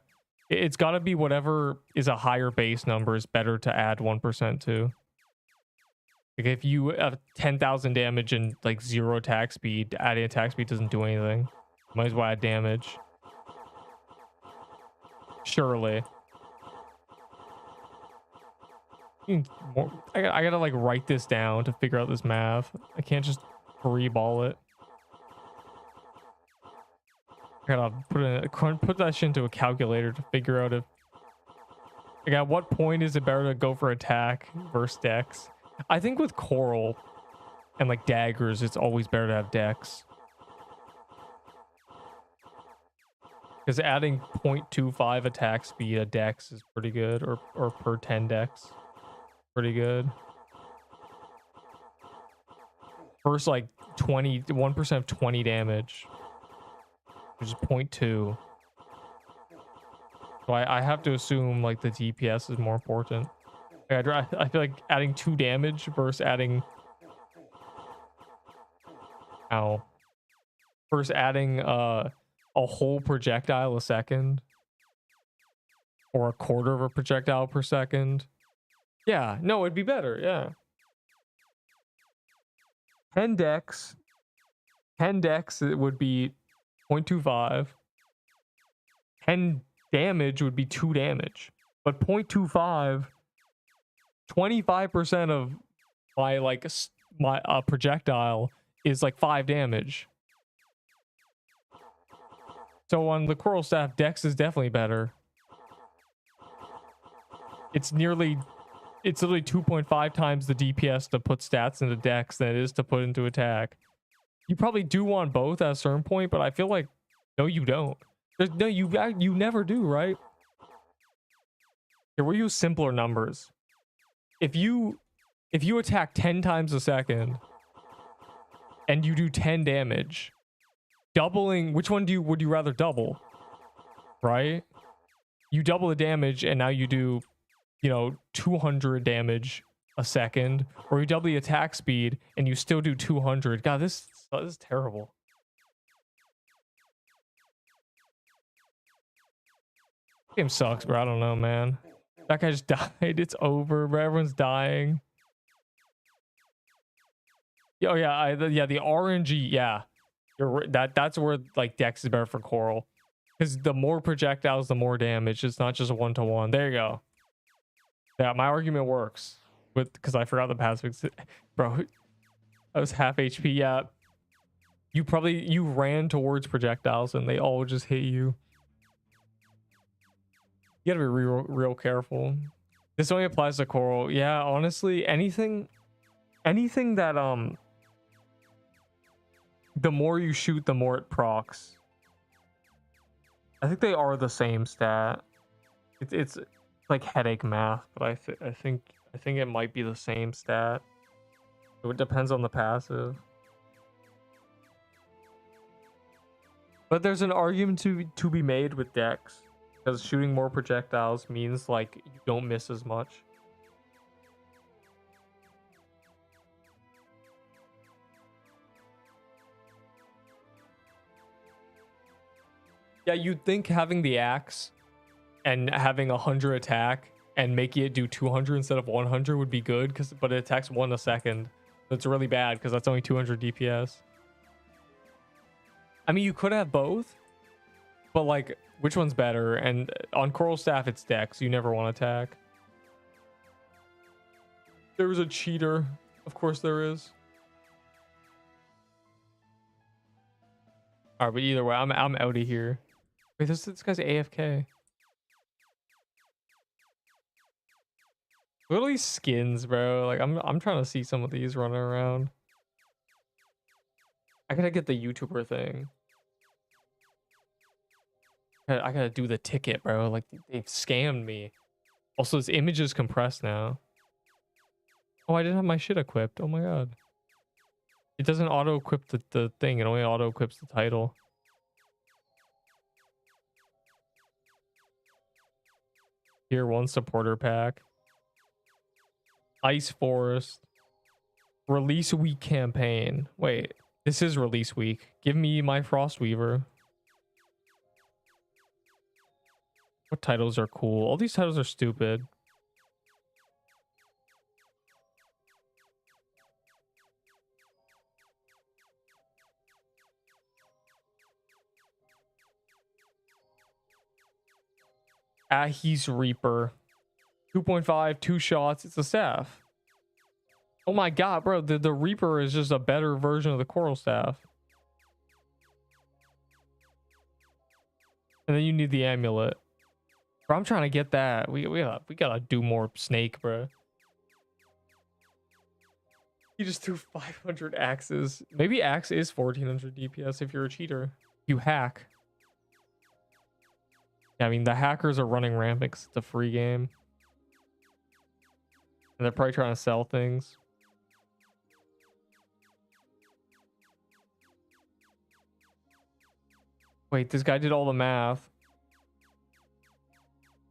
[SPEAKER 1] It's got to be whatever is a higher base number is better to add 1% to. Like, if you have 10,000 damage and like 0 attack speed, adding attack speed doesn't do anything. Might as well add damage. Surely. I gotta like write this down to figure out this math. I can't just free-ball it. I gotta put that shit into a calculator to figure out if, like, at what point is it better to go for attack versus dex. I think with coral and like daggers, it's always better to have dex, because adding 0.25 attack speed a dex is pretty good, or per 10 dex, pretty good. First, like 1% of 20 damage, which is 0.2. So I have to assume like the DPS is more important. I feel like adding 2 damage versus adding, versus adding a whole projectile a second, or a quarter of a projectile per second. Yeah, no, it'd be better. Yeah. 10 dex it would be 0.25. 10 damage would be 2 damage. But 0.25, 25% of my my projectile is like 5 damage. So on the coral staff, dex is definitely better. It's literally 2.5 times the DPS to put stats into dex than it is to put into attack. You probably do want both at a certain point, but I feel like no, you don't. You never do, right? Here, we'll use simpler numbers. If you attack 10 times a second and you do 10 damage, doubling, which one would you rather double? Right? You double the damage and now you do, 200 damage a second, or you double the attack speed and you still do 200. God, this is terrible. Game sucks, bro. I don't know, man. That guy just died. It's over, bro. Everyone's dying. Oh yeah, the RNG. Yeah, that's where like dex is better for coral, because the more projectiles, the more damage. It's not just a 1-to-1. There you go. Yeah, my argument works, because I forgot the passive. Bro, I was half HP. Yeah, you ran towards projectiles and they all just hit you. You gotta be real careful. This only applies to coral. Yeah, honestly, anything that the more you shoot, the more it procs. I think they are the same stat. It's like headache math, but I think it might be the same stat. So it depends on the passive. But there's an argument to be made with dex, because shooting more projectiles means like you don't miss as much. Yeah, you'd think having the axe and having 100 attack and making it do 200 instead of 100 would be good, but it attacks 1 a second. That's really bad because that's only 200 DPS. I mean, you could have both, but like, which one's better? And on Coral Staff, it's Dex. You never want to attack. There was a cheater. Of course there is. All right, but either way, I'm out of here. Wait, this guy's AFK. Look at all these skins, bro. Like, I'm trying to see some of these running around. I gotta get the YouTuber thing. I gotta do the ticket, bro. Like, they've scammed me. Also, this image is compressed now. Oh, I didn't have my shit equipped. Oh my god. It doesn't auto-equip the thing. It only auto-equips the title. Tier 1 supporter pack. Ice Forest. Release week campaign. Wait, this is release week. Give me my Frostweaver. What titles are cool? All these titles are stupid. He's Reaper. 2.5, 2 shots. It's a staff. Oh my god, bro. The Reaper is just a better version of the Coral Staff. And then you need the amulet. Bro, I'm trying to get that. We gotta do more snake, bro. You just threw 500 axes. Maybe axe is 1400 DPS if you're a cheater. You hack. Yeah, I mean, the hackers are running rampant 'cause it's a free game. And they're probably trying to sell things. Wait, this guy did all the math.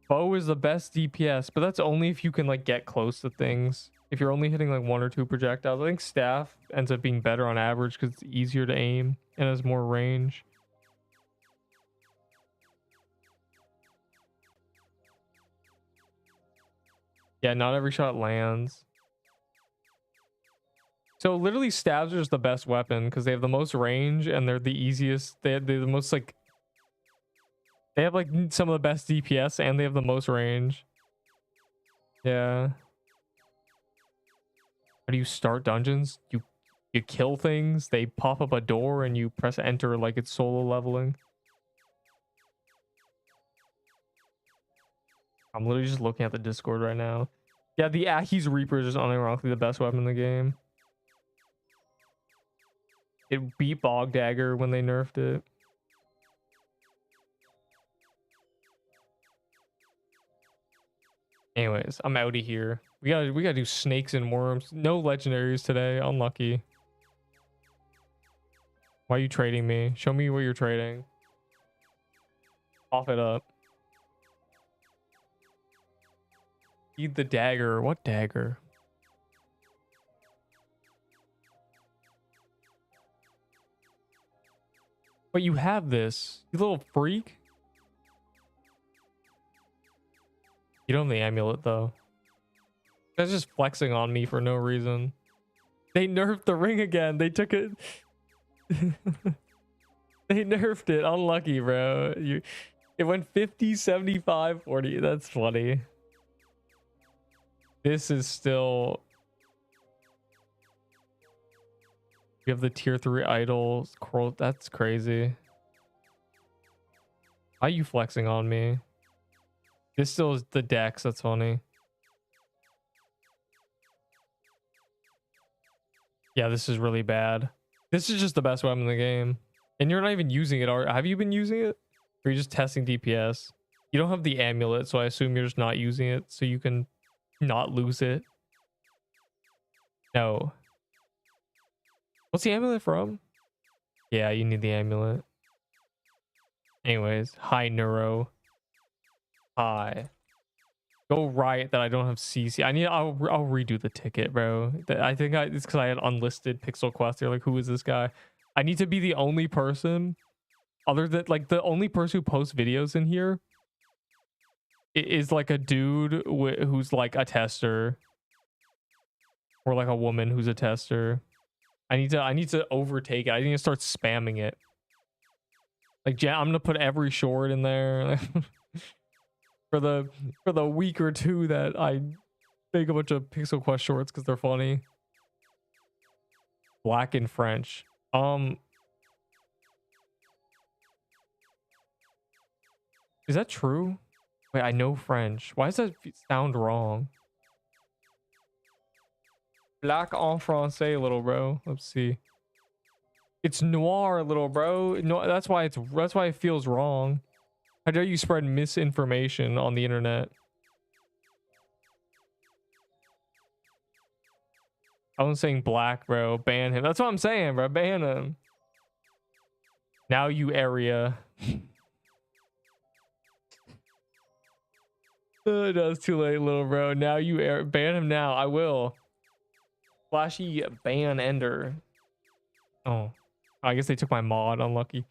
[SPEAKER 1] Bow is the best DPS, but that's only if you can like get close to things. If you're only hitting like 1 or 2 projectiles. I think staff ends up being better on average because it's easier to aim and has more range. Yeah, not every shot lands. So literally stabs are just the best weapon because they have the most range and they're the easiest. They're the most like... They have like some of the best DPS and they have the most range. Yeah. How do you start dungeons? You kill things, they pop up a door and you press enter like it's solo leveling. I'm literally just looking at the Discord right now. Yeah, the Aki's Reaper is just unironically the best weapon in the game. It beat Bog Dagger when they nerfed it. Anyways, I'm outie here. We gotta do snakes and worms. No legendaries today. Unlucky. Why are you trading me? Show me what you're trading. Off it up. Eat the dagger. What dagger? But you have this. You little freak. You don't have the amulet though. That's just flexing on me for no reason. They nerfed the ring again. They took it. They nerfed it. Unlucky, bro. It went 50, 75, 40. That's funny. This is still... You have the tier 3 idol. Coral. That's crazy. Why are you flexing on me? This still is the Dex. That's funny. Yeah, this is really bad. This is just the best weapon in the game. And you're not even using it. Have you been using it? Or are you just testing DPS? You don't have the amulet, so I assume you're just not using it so you can not lose it. No. What's the amulet from? Yeah, you need the amulet. Anyways, hi Neuro. Hi. Go riot that I don't have CC. I'll redo the ticket, bro. I think it's because I had unlisted Pixel Quest. They're like, who is this guy? I need to be the only person Other than like the only person who posts videos in here is like a dude who's like a tester, or like a woman who's a tester. I need to overtake it. I need to start spamming it. Like I'm gonna put every short in there for the week or two that I make a bunch of Pixel Quest shorts because they're funny. Black and French. Is that true? Wait, I know French. Why does that sound wrong? Black en français, little bro. Let's see. It's noir, little bro. No, that's why it feels wrong. How dare you spread misinformation on the internet? I was saying black, bro. Ban him. That's what I'm saying, bro. Ban him. Now you area. Oh, no, it's too late, little bro. Now you ban him now. I will. Flashy ban ender. Oh, I guess they took my mod. Unlucky. Do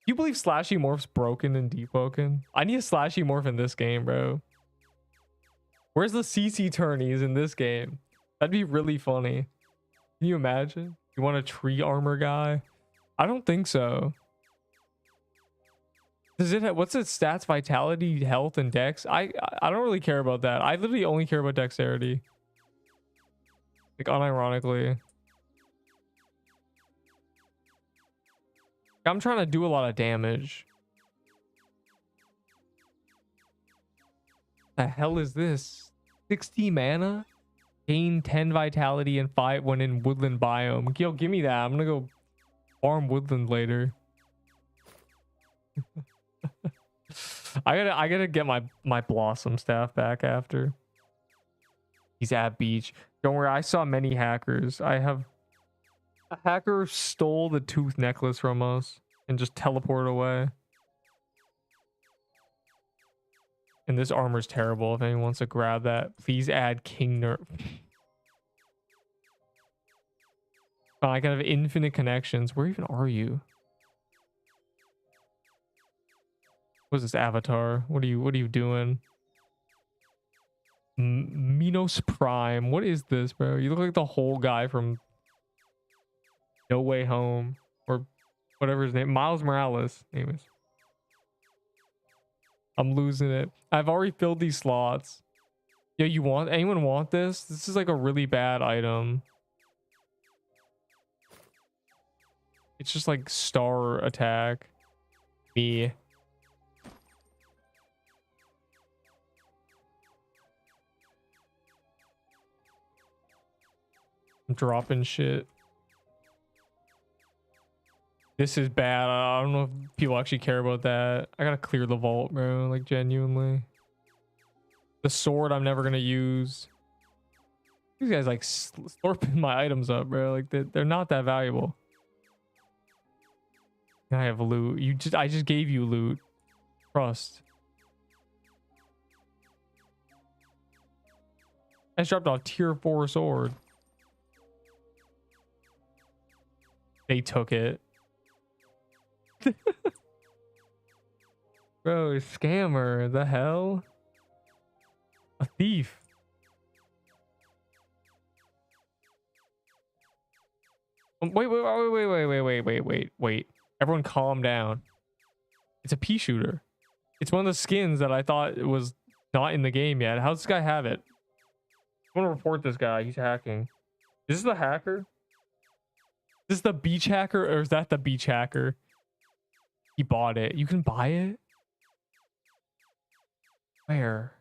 [SPEAKER 1] you believe Slashy Morph's broken and depoken? I need a Slashy Morph in this game, bro. Where's the CC tourneys in this game? That'd be really funny. Can you imagine? You want a tree armor guy? I don't think so. Does it have, what's its stats? Vitality, health, and dex? I don't really care about that. I literally only care about dexterity. Like, unironically. I'm trying to do a lot of damage. The hell is this? 60 mana? Gain 10 vitality and 5 when in woodland biome. Yo, give me that. I'm gonna go farm woodland later. I gotta get my blossom staff back after. He's at beach. Don't worry, I saw many hackers. A hacker stole the tooth necklace from us and just teleported away. And this armor's terrible. If anyone wants to grab that, please add King Nerf. Oh, I can have infinite connections. Where even are you? What's this avatar? What are you doing? Minos Prime. What is this, bro? You look like the whole guy from No Way Home or whatever his name. Miles Morales. Anyways. I'm losing it. I've already filled these slots. Yeah, anyone want this? This is like a really bad item. It's just like star attack. Me. I'm dropping shit. This is bad. I don't know if people actually care about that. I gotta clear the vault, bro. Like, genuinely. The sword I'm never gonna use. These guys like slurping my items up, bro. Like, they're not that valuable. I have loot. I just gave you loot. Trust. I just dropped a tier 4 sword. They took it. Bro, scammer. The hell? A thief. Wait. Everyone calm down. It's a pea shooter. It's one of the skins that I thought was not in the game yet. How's this guy have it? I want to report this guy. He's hacking. Is this the hacker? Is this the beach hacker, or is that the beach hacker? He bought it. You can buy it? Where?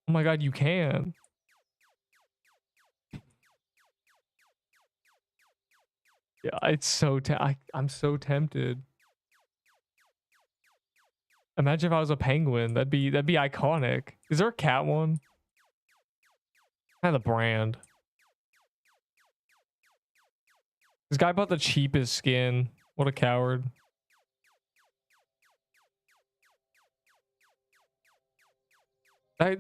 [SPEAKER 1] Oh my god, you can. Yeah, it's so I'm so tempted. Imagine if I was a penguin. That'd be iconic. Is there a cat one? Kind of the brand. This guy bought the cheapest skin. What a coward. Bro,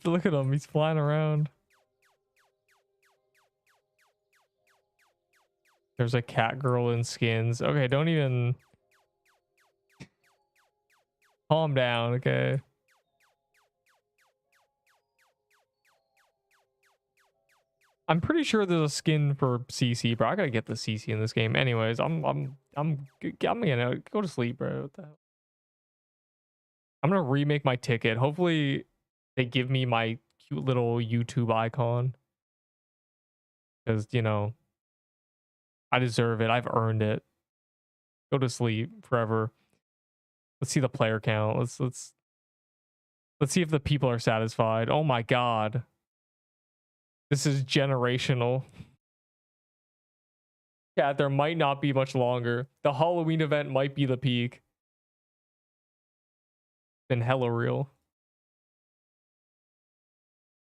[SPEAKER 1] look at him. He's flying around. There's a cat girl in skins. Okay, don't even calm down, okay? I'm pretty sure there's a skin for CC, bro. I gotta get the CC in this game. Anyways, I'm gonna go to sleep, bro. What the hell? I'm gonna remake my ticket. Hopefully, they give me my cute little YouTube icon because you know I deserve it. I've earned it. Go to sleep forever. Let's see the player count. Let's see if the people are satisfied. Oh my god, this is generational. Yeah, there might not be much longer. The Halloween event might be the peak. Been hella real.